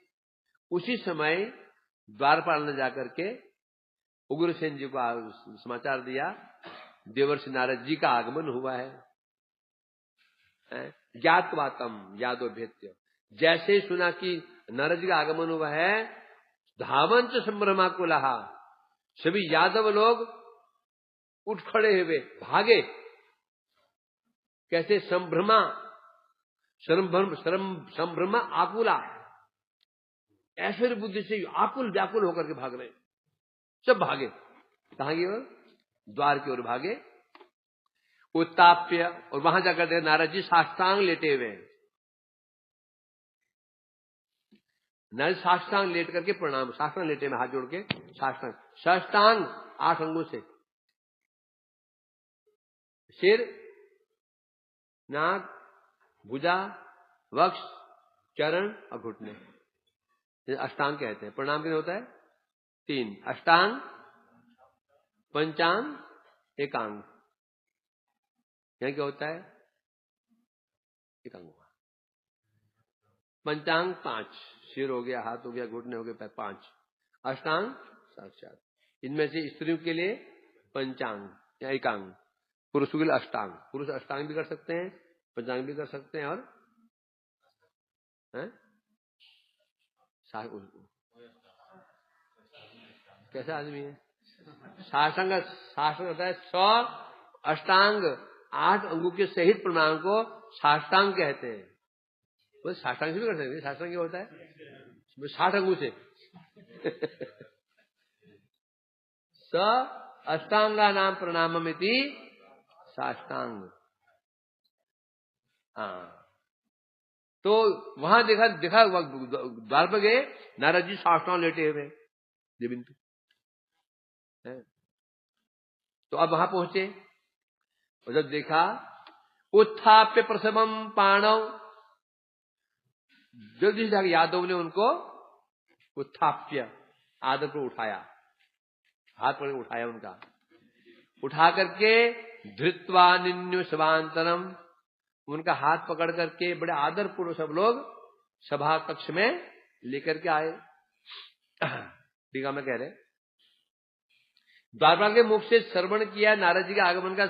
उसी समय द्वारपाल ने जाकर के उग्रसेन जी को समाचार दिया देवर्षि नारद जी का आगमन हुआ है। ज्ञातवातम यादव भेद्य, जैसे ही सुना कि नारद जी का आगमन हुआ है, धावंत संभ्रमा को लहा, सभी यादव लोग उठ खड़े हुए भागे। कैसे? संभ्रमा, संभ्रमा आकुला, ऐश्वर्य बुद्धि से आकुल व्याकुल होकर के भाग रहे, सब भागे। कहां की ओर? द्वार की ओर भागे। उत्ताप्य, और वहां जाकर देखा नारद जी साष्टांग लेटे हुए हैं। नारद साष्टांग लेट करके प्रणाम, साष्टांग लेटे में हाथ जोड़ के साष्टांग, साष्टांग 8 अंगों से, सिर, नाक, भुजा, वक्ष, चरण और घुटने, अष्टांग कहते हैं। प्रणाम कितने होता है? 3, अष्टांग, पंचांग, एकांग। यहां क्या होता है? एकांग हुआ। पंचांग 5, सिर हो गया, हाथ हो गया, घुटने हो गए, पैर 5। अष्टांग 7। इनमें से स्त्रियों के लिए पंचांग या एकांग, पुरुषों के लिए अष्टांग। पुरुष अष्टांग भी कर सकते हैं, पंचांग भी कर सकते हैं, और कैसा आदमी है? साष्टांग, साष्टांग होता है 100 अष्टांग 8 अंगों के सहित प्रणाम को साष्टांग कहते हैं। वो साष्टांग से भी कर सकते हैं। साष्टांग क्या होता है? 60 अंगों से 100 अष्टांगा नाम प्रणाममिति साष्टांग। हाँ, तो वहां देखा द्वार पर गए, नारद जी साष्टांग लेटे हुए बिंदु। तो अब वहां पहुंचे और जब देखा, उत्थाप्य प्रसवम पाणव, जल्दी से जाकर यादव ने उनको उत्थाप्य आदर पर उठाया, हाथ पर उठाया उनका, उठा करके धृत्वा निन्यु सभांतरम, उनका हाथ पकड़ करके बड़े आदर पूर्वक सब लोग सभा कक्ष में लेकर के आए। ठीक है, कह रहे द्वारपाल के मुख से श्रवण किया नारद जी के आगमन का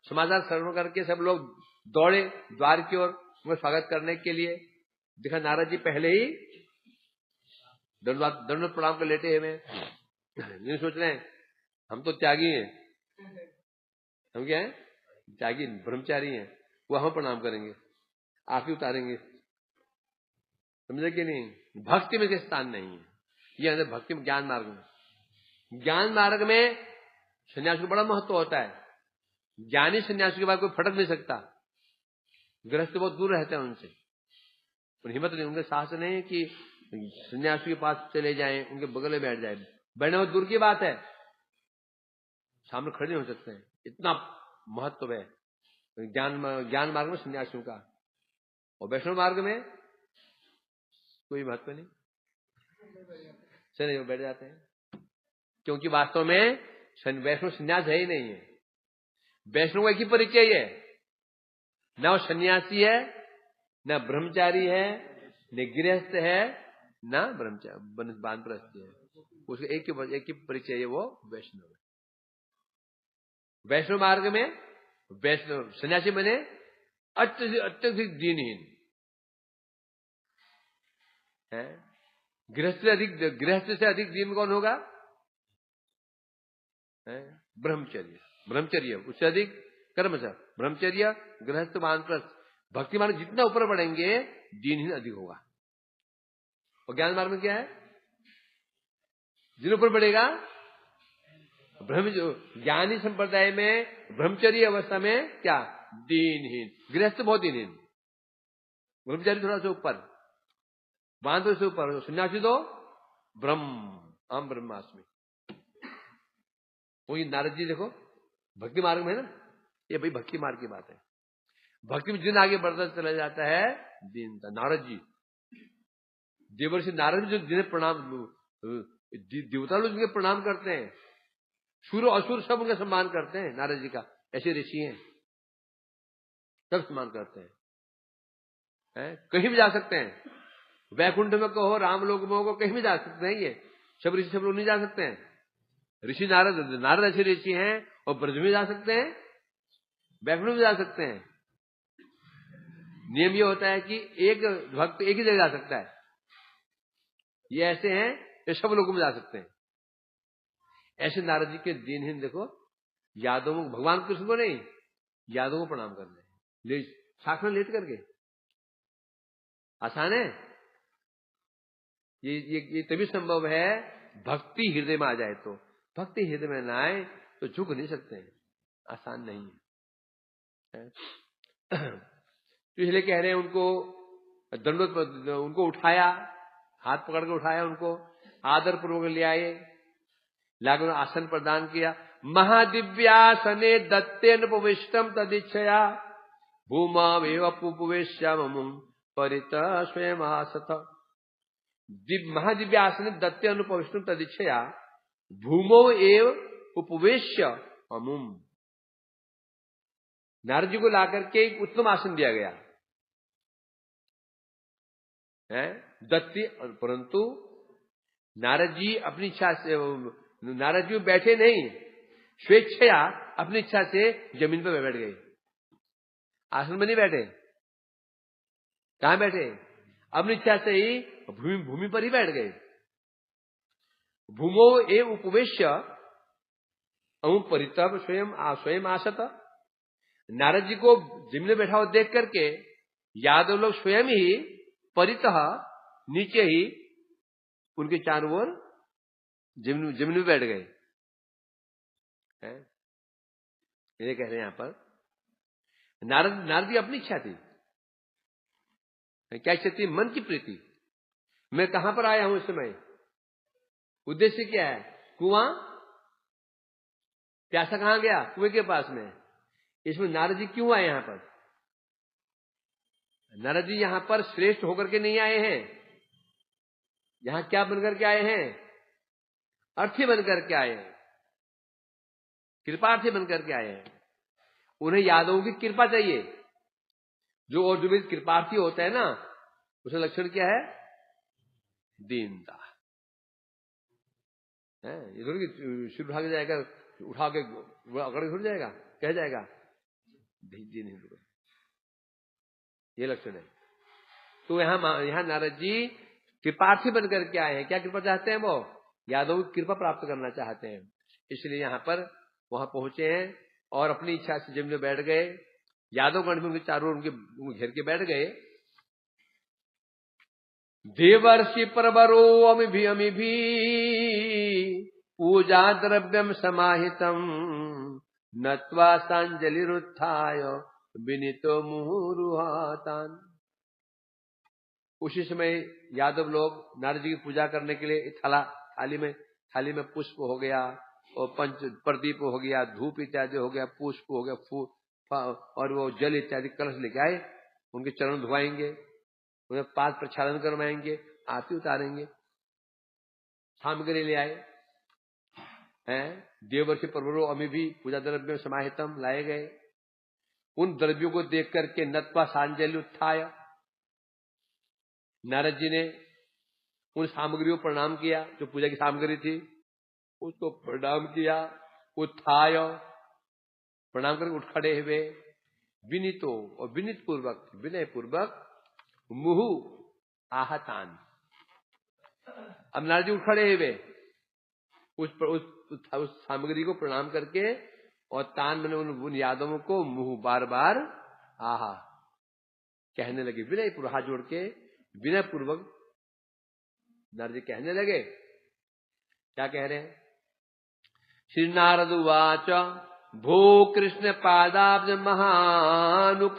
समाचार श्रवण करके सब लोग दौड़े द्वार की ओर उनका स्वागत करने के लिए। देखा नारद जी पहले ही दंडवत प्रणाम कर लेटे हुए। नहीं सोच रहे हैं हम तो त्यागी हैं, हम क्या है? त्यागी ब्रह्मचारी हैं, वो हम प्रणाम करेंगे, आप ही उतारेंगे। समझे कि नहीं? भक्ति में कोई स्थान नहीं है। ये अंदर भक्ति में, ज्ञान मार्ग में, ज्ञान मार्ग में सन्यासी को बड़ा महत्व होता है। ज्ञानी सन्यासी के बाद कोई फटक नहीं सकता। गृहस्थ बहुत दूर रहते हैं उनसे, उन हिम्मत नहीं, उनके साहस नहीं कि सन्यासी के पास चले जाएं, उनके बगल में बैठ जाए। बैठने बहुत दूर की बात है, सामने खड़े नहीं हो सकते हैं, इतना महत्व है ज्ञान मार्ग में सन्यासियों का। और वैष्णव मार्ग में कोई महत्व नहीं, चले बैठ जाते हैं, क्योंकि वास्तव में वैष्णव सन्यास है ही नहीं है। वैष्णव का एक ही परिचय है, न वो सन्यासी है, न ब्रह्मचारी है, न गृहस्थ है, न ब्रह्मचारी वानप्रस्थ है। उसका एक ही परिचय है, वो वैष्णव है। वैष्णव मार्ग में वैष्णव सन्यासी बने अत्यधिक दीनहीन है। गृहस्थ से अधिक दीन कौन होगा? ब्रह्मचर्य उससे अधिक कर्मचारी, ब्रह्मचर्य, गृहस्थ, वानप्रस्थ। भक्ति मार्ग जितना ऊपर बढ़ेंगे दीनहीन अधिक होगा। और ज्ञान मार्ग में क्या है? जिन ऊपर बढ़ेगा ज्ञानी संप्रदाय में ब्रह्मचर्य अवस्था में क्या? दीनहीन। गृहस्थ बहुत दीनहीन, ब्रह्मचारी थोड़ा सा ऊपर, वानप्रस्थ से ऊपर, सन्यासी तो हम ब्रह्मास्मि। वही नारद जी देखो भक्ति मार्ग में है ना, ये भाई भक्ति मार्ग की बात है। भक्ति में जिन आगे बढ़ता चला जाता है दीनता। नारद जी, देवर्षि नारद जी जिन्हें प्रणाम, देवता लोग जिनके प्रणाम करते हैं, सूर्य असुर सब उनका सम्मान करते हैं नारद जी का। ऐसे ऋषि हैं, सब सम्मान करते हैं। कहीं भी जा सकते हैं, वैकुंठ में कहो, रामलोक में हो, कहीं भी जा सकते हैं। ये सब ऋषि सब लोग नहीं जा सकते हैं। ऋषि नारद ऐसे ऋषि हैं, और ब्रज में जा सकते हैं, वैकुंठ में जा सकते हैं। नियम ये होता है कि एक भक्त एक ही जगह जा सकता है। ये ऐसे हैं, ये सब लोगों में जा सकते हैं। ऐसे नारद जी के दीनहीन देखो, यादवों को, भगवान कृष्ण को नहीं, यादवों को प्रणाम करने ले, साथ में लेट करके। आसान है? ये तभी संभव है भक्ति हृदय में आ जाए। तो भक्ति हृदय में ना आए तो झुक नहीं सकते हैं, आसान नहीं है। तो इसलिए कह रहे हैं उनको दंडोत, उनको उठाया, हाथ पकड़ के उठाया, उनको आदर पूर्वक ले आए, लाकर आसन प्रदान किया। महादिव्यासने दत्तेन उपविष्टम तदिच्छया भूमावेव पुपवेश्याममुं परितः स्वयं आसत। महादिव्यासने दत्तेन उपविष्टम तदिच्छया भूमो एव उपवेश्य अमुम। नारद जी को लाकर के एक उत्तम आसन दिया गया है दत्ती, परंतु नारद जी अपनी इच्छा से, नारद जी बैठे नहीं, स्वेच्छया अपनी इच्छा से जमीन पर बैठ गए, आसन में नहीं बैठे। कहां बैठे? अपनी इच्छा से ही भूमि पर ही बैठ गए। भूमो एव उपवेश्य अमुम परितः स्वयं आसत। नारद जी को जमीन में बैठा हुआ देख करके यादव लोग स्वयं ही परितः नीचे ही उनके चारों ओर जमीन में बैठ गए। ये कह रहे हैं यहां पर नारद की अपनी इच्छा थी। क्या इच्छा थी? मन की प्रीति। मैं कहां पर आया हूं इस समय, उद्देश्य क्या है? कुआं, प्यासा कहां गया? कुएं के पास में। इसमें नारद जी क्यों आए यहां पर? नारद जी यहां पर श्रेष्ठ होकर के नहीं आए हैं। यहां क्या बनकर के आए हैं? अर्थी बनकर के आए हैं, कृपार्थी बनकर के आए हैं। उन्हें यादवों की कृपा चाहिए। जो भी कृपार्थी होता है ना, उसका लक्षण क्या है? दीनता है। ये थोड़ी सिर उठा के जाएगा, उठा के अकड़ के छूट जाएगा, कह जाएगा जी नहीं, ये लक्षण है। तो यहां नारद जी कृपार्थी बनकर के आए हैं। क्या कृपा चाहते हैं? वो यादव की कृपा प्राप्त करना चाहते हैं। इसलिए यहां पर वहां पहुंचे हैं और अपनी इच्छा से जमीन में बैठ गए। यादव गण में उनके चारों उनके घेर के बैठ गए। देवर्षि परवरो अमि भी पूजा द्रव्यम समाहितम नत्वा सांजलिरुत्थाय विनीतो मुहुरुहातान। उसी समय यादव लोग नारद जी की पूजा करने के लिए थाली में पुष्प हो गया और पंच प्रदीप हो गया, धूप इत्यादि हो गया, पुष्प हो गया, फूल और वो जल इत्यादि कलश लेके आए। उनके चरण धुआएंगे, उन्हें पाद प्रक्षालन करवाएंगे, आरती उतारेंगे, सामग्री ले आए हैं। देवर्षि परवरो अमी भी पूजा द्रव्य समाहितम लाए गए। उन द्रव्यों को देख करके नत्वा सांजलि उत्थाय, नारद जी ने उन सामग्रियों को प्रणाम किया, जो पूजा की सामग्री थी उसको प्रणाम किया। उत्थाय प्रणाम करके उठ खड़े हुए। विनीतो और विनीत पूर्वक, विनय पूर्वक मुहु आहतान। अब नारद जी उठ खड़े हुए, उस सामग्री को प्रणाम करके और तान मैंने उन यादवों को मुंह बार बार आहा कहने लगे। विनय पूर्वक हाथ जोड़ के विनय पूर्वक नारद जी कहने लगे। क्या कह रहे हैं? श्री नारद उवाच भो कृष्ण पादाब्ज महानुकंपिता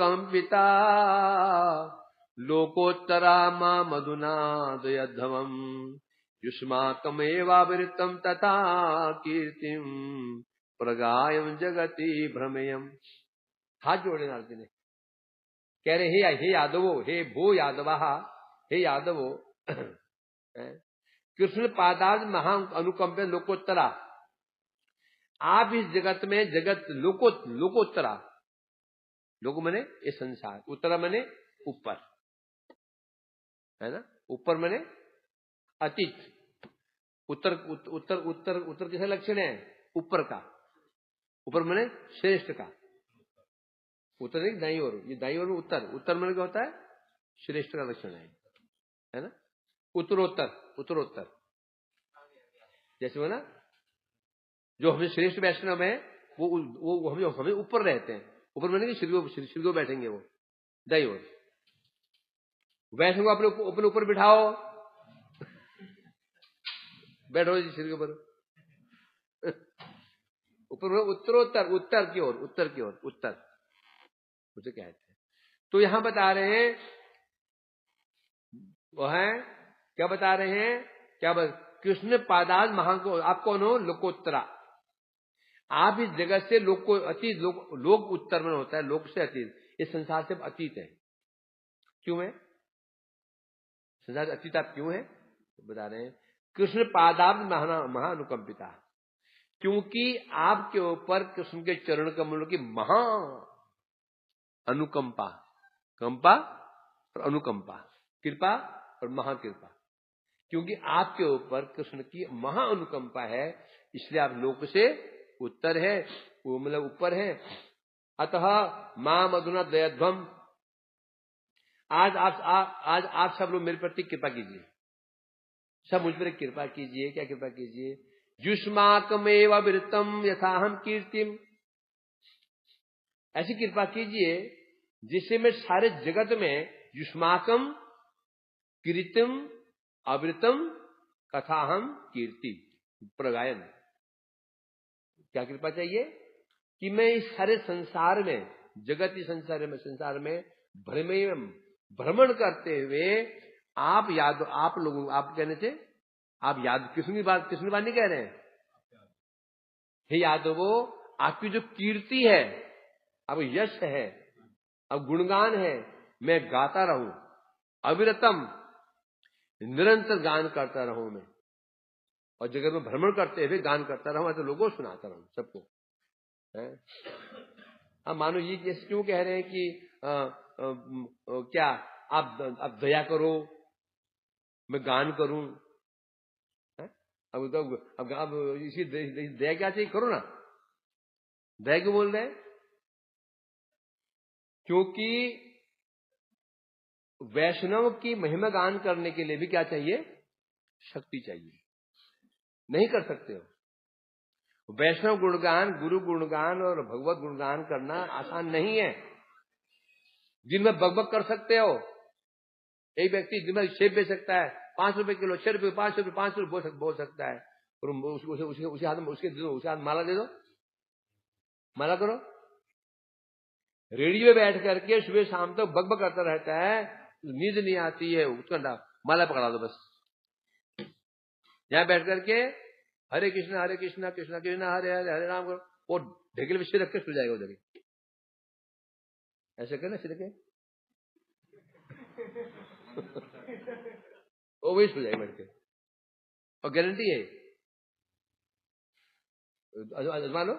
लोकोत्तरा मा मधुना दयध्वम युष्माकमेवावृतम तथा कीर्तिम प्रगायम जगति भ्रमेयम। हाथ जोड़े नारद जी ने, कह रहे हे यादवो, हे भो यादवा, हे यादवो, कृष्ण पादाब्ज महा अनुकंप लोकोत्तरा। आप इस जगत में जगत लोकोत्तरा, लोको मने ये संसार, उत्तरा मने ऊपर, है ना? ऊपर मने अतीत, उत्तर उत्तर उत्तर उत्तर किसका लक्षण है? ऊपर का। ऊपर मने श्रेष्ठ का। उत्तर नहीं दाईं ओर, ये दाईं ओर में उत्तर, उत्तर मने क्या होता है? श्रेष्ठ का लक्षण है ना? उत्तरोत्तर, उत्तरोत्तर जैसे वो ना, जो हमें श्रेष्ठ वैष्णव है वो हमें ऊपर रहते हैं। ऊपर मैंने कि श्री को बैठेंगे वो दाईं ओर। वैष्णव को अपने ऊपर बिठाओ बैठो जी सिर के ऊपर, ऊपर उत्तरोत्तर, उत्तर की ओर, उत्तर की ओर, उत्तर उसे कहते हैं। तो यहां बता रहे हैं वो है क्या बता रहे हैं, कृष्ण पादाद महाको, आप कौन हो? लोकोत्तरा। आप इस जगत से लोक को अतीत, लोक उत्तर में होता है, लोक से अतीत, इस संसार से अतीत है। क्यों है संसार से अतीत? आप क्यों है? तो बता रहे हैं कृष्ण पादाब महानुकंपिता, क्योंकि आपके ऊपर कृष्ण के चरण कमलों की महा अनुकंपा, कंपा और अनुकंपा, कृपा और महाकृपा, क्योंकि आपके ऊपर कृष्ण की महा अनुकंपा है, इसलिए आप लोक से उत्तर है, वो मतलब ऊपर है। अतः मां मधुना दयाध्वम, आज आप सब लोग मेरे प्रति कृपा कीजिए, सब मुझ पर कृपा कीजिए। क्या कृपा कीजिए? युष्माकमेव वृत्तम यथाहम कीर्तिम, ऐसी कृपा कीजिए जिससे मैं सारे जगत में युष्माकम कीर्तिम अवृतम कथाहम कीर्ति प्रगायन। क्या कृपा चाहिए? कि मैं इस सारे संसार में, जगती संसार में भ्रमण करते हुए आप लोगों, आप कहने थे, आप याद कृष्ण की बात नहीं कह रहे हैं। हे यादवो, आपकी जो कीर्ति है, अब यश है, अब गुणगान है, मैं गाता रहूं, अविरतम, निरंतर गान करता रहूं मैं, और जगत में भ्रमण करते हुए गान करता रहूं, तो लोगों सुनाता रहूं सबको। अब मानो ये जैसे क्यों कह रहे हैं कि क्या आप दया करो, मैं गान करूं। अब इसी दया क्या चाहिए, करो ना, दया क्यों बोल रहे हैं? क्योंकि वैष्णव की महिमा गान करने के लिए भी क्या चाहिए? शक्ति चाहिए। नहीं कर सकते हो वैष्णव गुणगान, गुरु गुणगान और भगवत गुणगान करना आसान नहीं है। दिन में बकबक कर सकते हो, एक व्यक्ति दिन में सेब बेच सकता है 5 रुपए किलो, 6 रुपए, 5 रुपए, 5 रुपए बोल सकता है, और उसे हाथ माला दे दो, माला करो। रेडियो में बैठ करके सुबह शाम तक बकबक करता रहता है, नींद नहीं आती है, उसका माला पकड़ा दो बस। यहां बैठ करके हरे कृष्णा कृष्णा कृष्णा हरे हरे हरे राम करो, वो ढेकिल में सिर रख के सो जाएगा उधर ही, ऐसे करना सिर के वो वही सो जाएगा बैठ के, और गारंटी है, आजमा लो।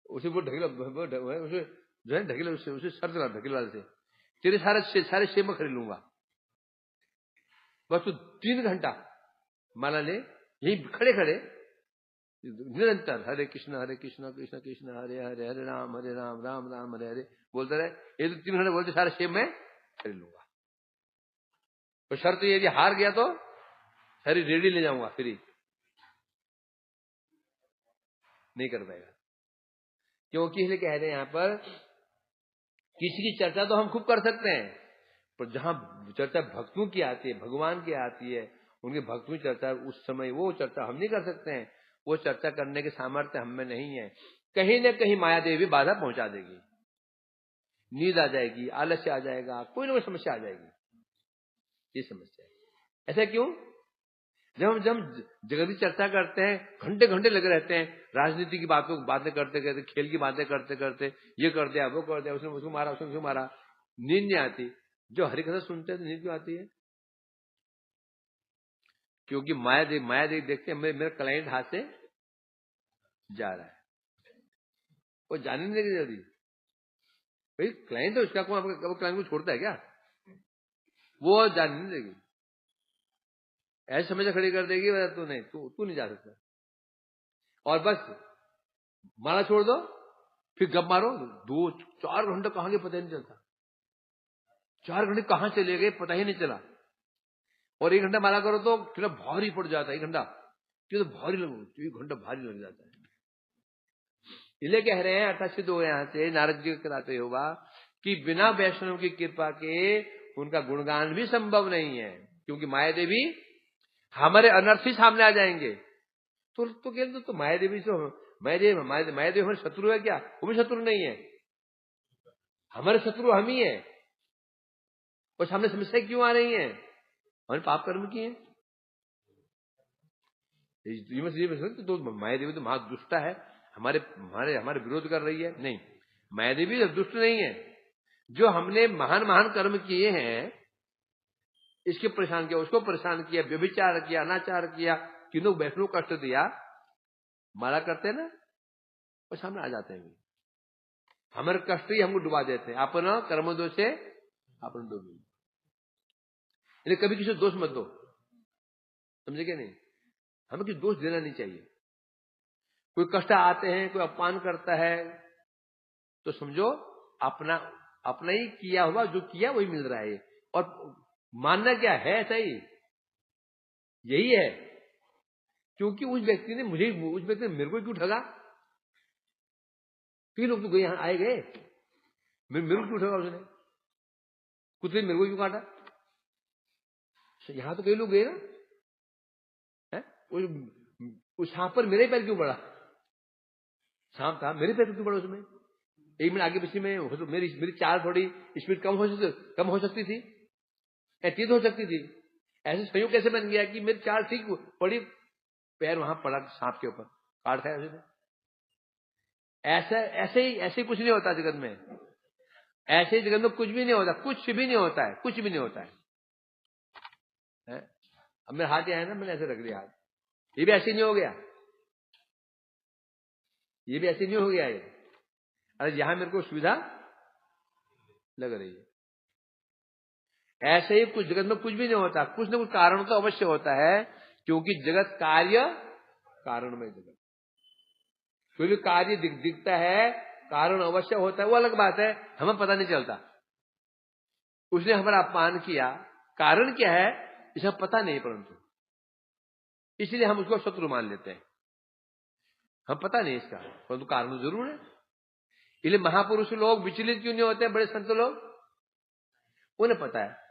उसे वो ढकेला, उसे जो है ढकेला, उसे सर चला ढकेल वाले से, तेरे सारे सेब में खरीद लूंगा, बस तू 3 घंटा माला ले, यही खड़े खड़े निरंतर हरे कृष्णा कृष्णा कृष्णा हरे हरे हरे राम राम राम हरे हरे बोलते रहे। ये तो 3 घंटे बोलते सारे सेब में खरीद लूंगा। तो शर्त यदि हार गया तो सारी रेडी ले जाऊंगा फ्री, नहीं कर पाएगा। क्योंकि इसलिए कह रहे हैं यहां पर, किसी की चर्चा तो हम खूब कर सकते हैं, पर जहां चर्चा भक्तों की आती है, भगवान की आती है, उनके भक्तों की चर्चा, उस समय वो चर्चा हम नहीं कर सकते हैं, वो चर्चा करने के सामर्थ्य हम में नहीं है। कहीं न कहीं माया देवी बाधा पहुंचा देगी, नींद आ जाएगी, आलस्य आ जाएगा, कोई ना कोई समस्या आ जाएगी। ये समस्या है। ऐसा क्यों? जब हम जगत की चर्चा करते हैं, घंटे घंटे लगे रहते हैं, राजनीति की बातें करते करते, खेल की बातें करते करते, ये कर दिया वो कर दिया, उसने उसको मारा, उसने उसको मारा, नींद नहीं आती। जो हरिकथा सुनते हैं तो नींद क्यों आती है? क्योंकि माया देवी देखते हैं मेरा क्लाइंट हाथ से जा रहा है, वो जाने नहीं देगी जल्दी। भाई क्लाइंट है उसका, वो क्लाइंट को छोड़ता है क्या? वो जाने नहीं देगी, ऐसे समझ खड़ी कर देगी, तू नहीं, तू नहीं जा सकता। और बस माला छोड़ दो, फिर गप मारो, 2-4 घंटे कहां गए पता ही नहीं चलता, 4 घंटे कहां चले गए पता ही नहीं चला। और 1 घंटा माला करो तो कितना भारी पड़ जाता है, 1 घंटा तो भारी लग, 1 घंटा भारी लग जाता है। इसलिए कह रहे हैं, अर्थात सिद्ध हो यहां से नारद जी कराते हुआ कि बिना वैष्णव की कृपा के उनका गुणगान भी संभव नहीं है, क्योंकि माया देवी हमारे अनर्थ ही सामने आ जाएंगे। तो कहते तो माया देवी हमारे शत्रु है क्या? वो भी शत्रु नहीं है, हमारे शत्रु हम ही है। और सामने समस्या क्यों आ रही है? हमारे पाप कर्म की है। तो माया देवी तो महादुष्टा है, हमारे हमारे हमारे विरोध कर रही है। नहीं, माया देवी दुष्ट नहीं है। जो हमने महान महान कर्म किए हैं, इसके परेशान किया, उसको परेशान किया, व्यभिचार किया, अनाचार किया, तीनों वैष्णव कष्ट दिया, मारा करते हैं ना, और सामने आ जाते हैं। हमारे कष्ट ही हमको डुबा देते हैं। अपना कर्म दोषे अपन डूबे। कभी किसी दोष मत दो, समझे क्या? नहीं, हमें किसी दोष देना नहीं चाहिए। कोई कष्ट आते हैं, कोई अपमान करता है, तो समझो अपना अपना ही किया हुआ, जो किया वही मिल रहा है। और मानना क्या है, सही यही है। क्योंकि उस व्यक्ति ने मेरे को क्यों ठगा? कई लोग तो गए, यहां आए गए, मेरे को क्यों ठगा उसने? कुत्ते मेरे को क्यों काटा? यहां तो कई लोग गए ना, है? उस सांप पर मेरे पैर क्यों पड़ा? सांप था, मेरे पैर क्यों पड़ा उसमें? एक मिनट आगे पीछे में हो तो मेरी चाल थोड़ी स्पीड कम हो सकती थी, या तेज हो सकती थी। ऐसे संयोग कैसे बन गया कि मेरी चाल ठीक पड़ी, पैर वहां पड़ा सांप के ऊपर, काट खाया उसने? ऐसे ही कुछ नहीं होता जगत में। ऐसे जगत में कुछ भी नहीं होता, कुछ भी नहीं होता है, कुछ भी नहीं होता है? अब मेरा हाथ है ना, मैंने ऐसे रख दिया हाथ, ये भी ऐसे नहीं हो गया, ये भी ऐसे नहीं हो गया। ये अरे यहां मेरे को सुविधा लग रही है। ऐसे ही कुछ जगत में कुछ भी नहीं होता, कुछ न कुछ कारण तो अवश्य होता है। क्योंकि जगत कार्य कारण में जगत, क्योंकि कार्य दिखता है, कारण अवश्य होता है, वो अलग बात है, हमें पता नहीं चलता। उसने हमारा अपमान किया, कारण क्या है इसे पता नहीं, परंतु इसलिए हम उसको शत्रु मान लेते हैं। हम पता नहीं इसका, परंतु कारण जरूर है। इसलिए महापुरुष लोग विचलित क्यों नहीं होते? बड़े संत लोग, उन्हें पता है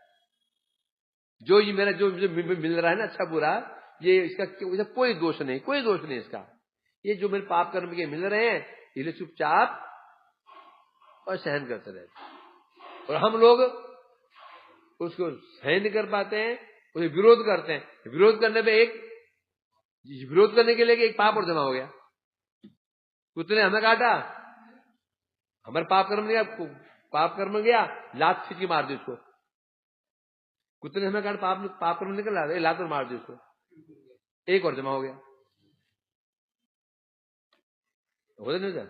जो ये मेरा जो मिल रहा है ना, अच्छा बुरा, ये इसका कोई दोष नहीं, कोई दोष नहीं इसका। ये जो मेरे पाप कर्म के मिल रहे हैं, इसलिए चुपचाप और सहन करते रहते। और हम लोग उसको सहन नहीं कर पाते हैं, उसे विरोध करते हैं। विरोध करने पे विरोध करने के लिए एक पाप और जमा हो गया। कुत्ते ने हमें काटा, हमारे पाप कर्म गया, लात खींच के मार दी उसको। कुत्ते ने हमें काटा, पाप कर्म निकल रहा, लात और मार दी उसको, एक और जमा हो गया। हो नहीं होता?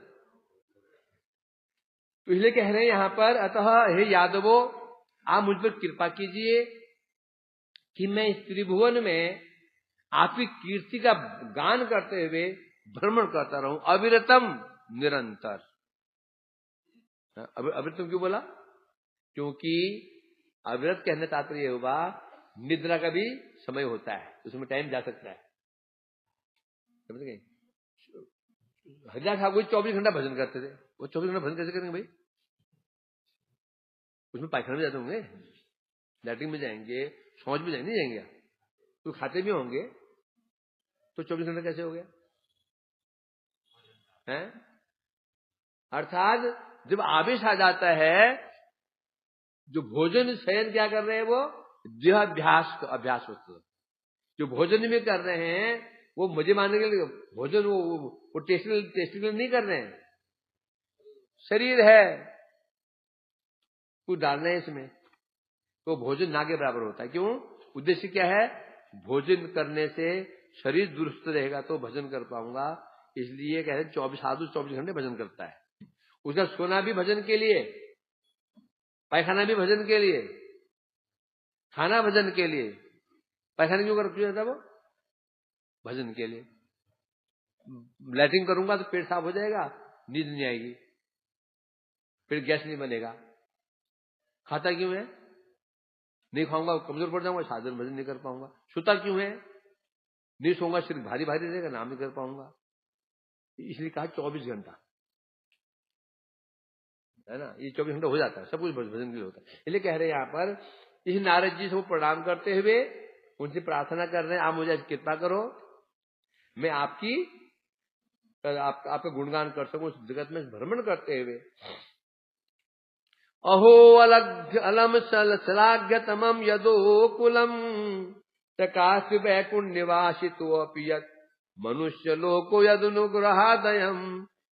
तो इसलिए कह रहे हैं यहां पर, अतः हे यादवो, आप मुझ पर कृपा कीजिए कि मैं इस त्रिभुवन में आपकी कीर्ति का गान करते हुए भ्रमण करता रहूं, अविरतम निरंतर। अविरतम क्यों बोला? क्योंकि अविरत कहने तात्पर्य हुआ, निद्रा का भी समय होता है, उसमें टाइम जा सकता है। समझ गए? हरिदास ठाकुर 24 घंटा भजन करते थे, वो 24 घंटा भजन कैसे करेंगे भाई? उसमें पायखाना में जाते होंगे, लैट्रिन में जाएंगे, शौच में जाएंगे, नहीं जाएंगे? तो खाते भी होंगे, तो 24 घंटा कैसे हो गया? हैं? अर्थात जब आवेश आ जाता है, जो भोजन शयन क्या कर रहे हैं, वो अभ्यास होता है। जो भोजन में कर रहे हैं वो मजे मारने के लिए, भोजन वो टेस्टी नहीं कर रहे हैं। शरीर है, कुछ डालना है इसमें, तो भोजन ना के बराबर होता है। क्यों? उद्देश्य क्या है? भोजन करने से शरीर दुरुस्त रहेगा तो भजन कर पाऊंगा। इसलिए कहते हैं 24 घंटे भजन करता है। उसका सोना भी भजन के लिए, पैखाना भी भजन के लिए, खाना भजन के लिए। पैखाना क्यों जाता है वो? भजन के लिए। लैट्रिन करूंगा तो पेट साफ हो जाएगा, नींद नहीं आएगी, फिर गैस नहीं बनेगा। खाता क्यों है? नहीं खाऊंगा कमजोर पड़ जाऊंगा, साधन भजन नहीं कर पाऊंगा। सोता क्यों है? नहीं सोऊंगा, सिर्फ भारी भारी रहेगा, नाम नहीं कर पाऊंगा। इसलिए कहा 24 घंटा, है ना? ये 24 घंटा हो जाता है, सब कुछ भजन के लिए होता है। इसलिए कह रहे हैं यहां पर, इस नारद जी से वो प्रणाम करते हुए उनसे प्रार्थना कर रहे हैं, आप मुझे कृपा करो, मैं आपका गुणगान कर सकूं उस जगत में भ्रमण करते हुए। अहो अलम श्लाघ्य तमम यदोकुलम प्रकाश वैकुंठ निवासितो अपियत मनुष्य लोको यदनुग्रहादयम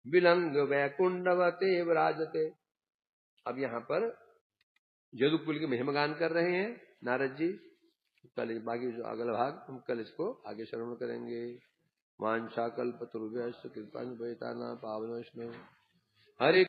विलंग वैकुंडवते विराजते। अब यहाँ पर यदुकुल की महिमा गान कर रहे हैं नारद जी। कल बाकी जो अगला भाग हम कल इसको आगे श्रवण करेंगे। वांछा कल्पतरुभ्यश्च कृपा पावनोष्ण हरे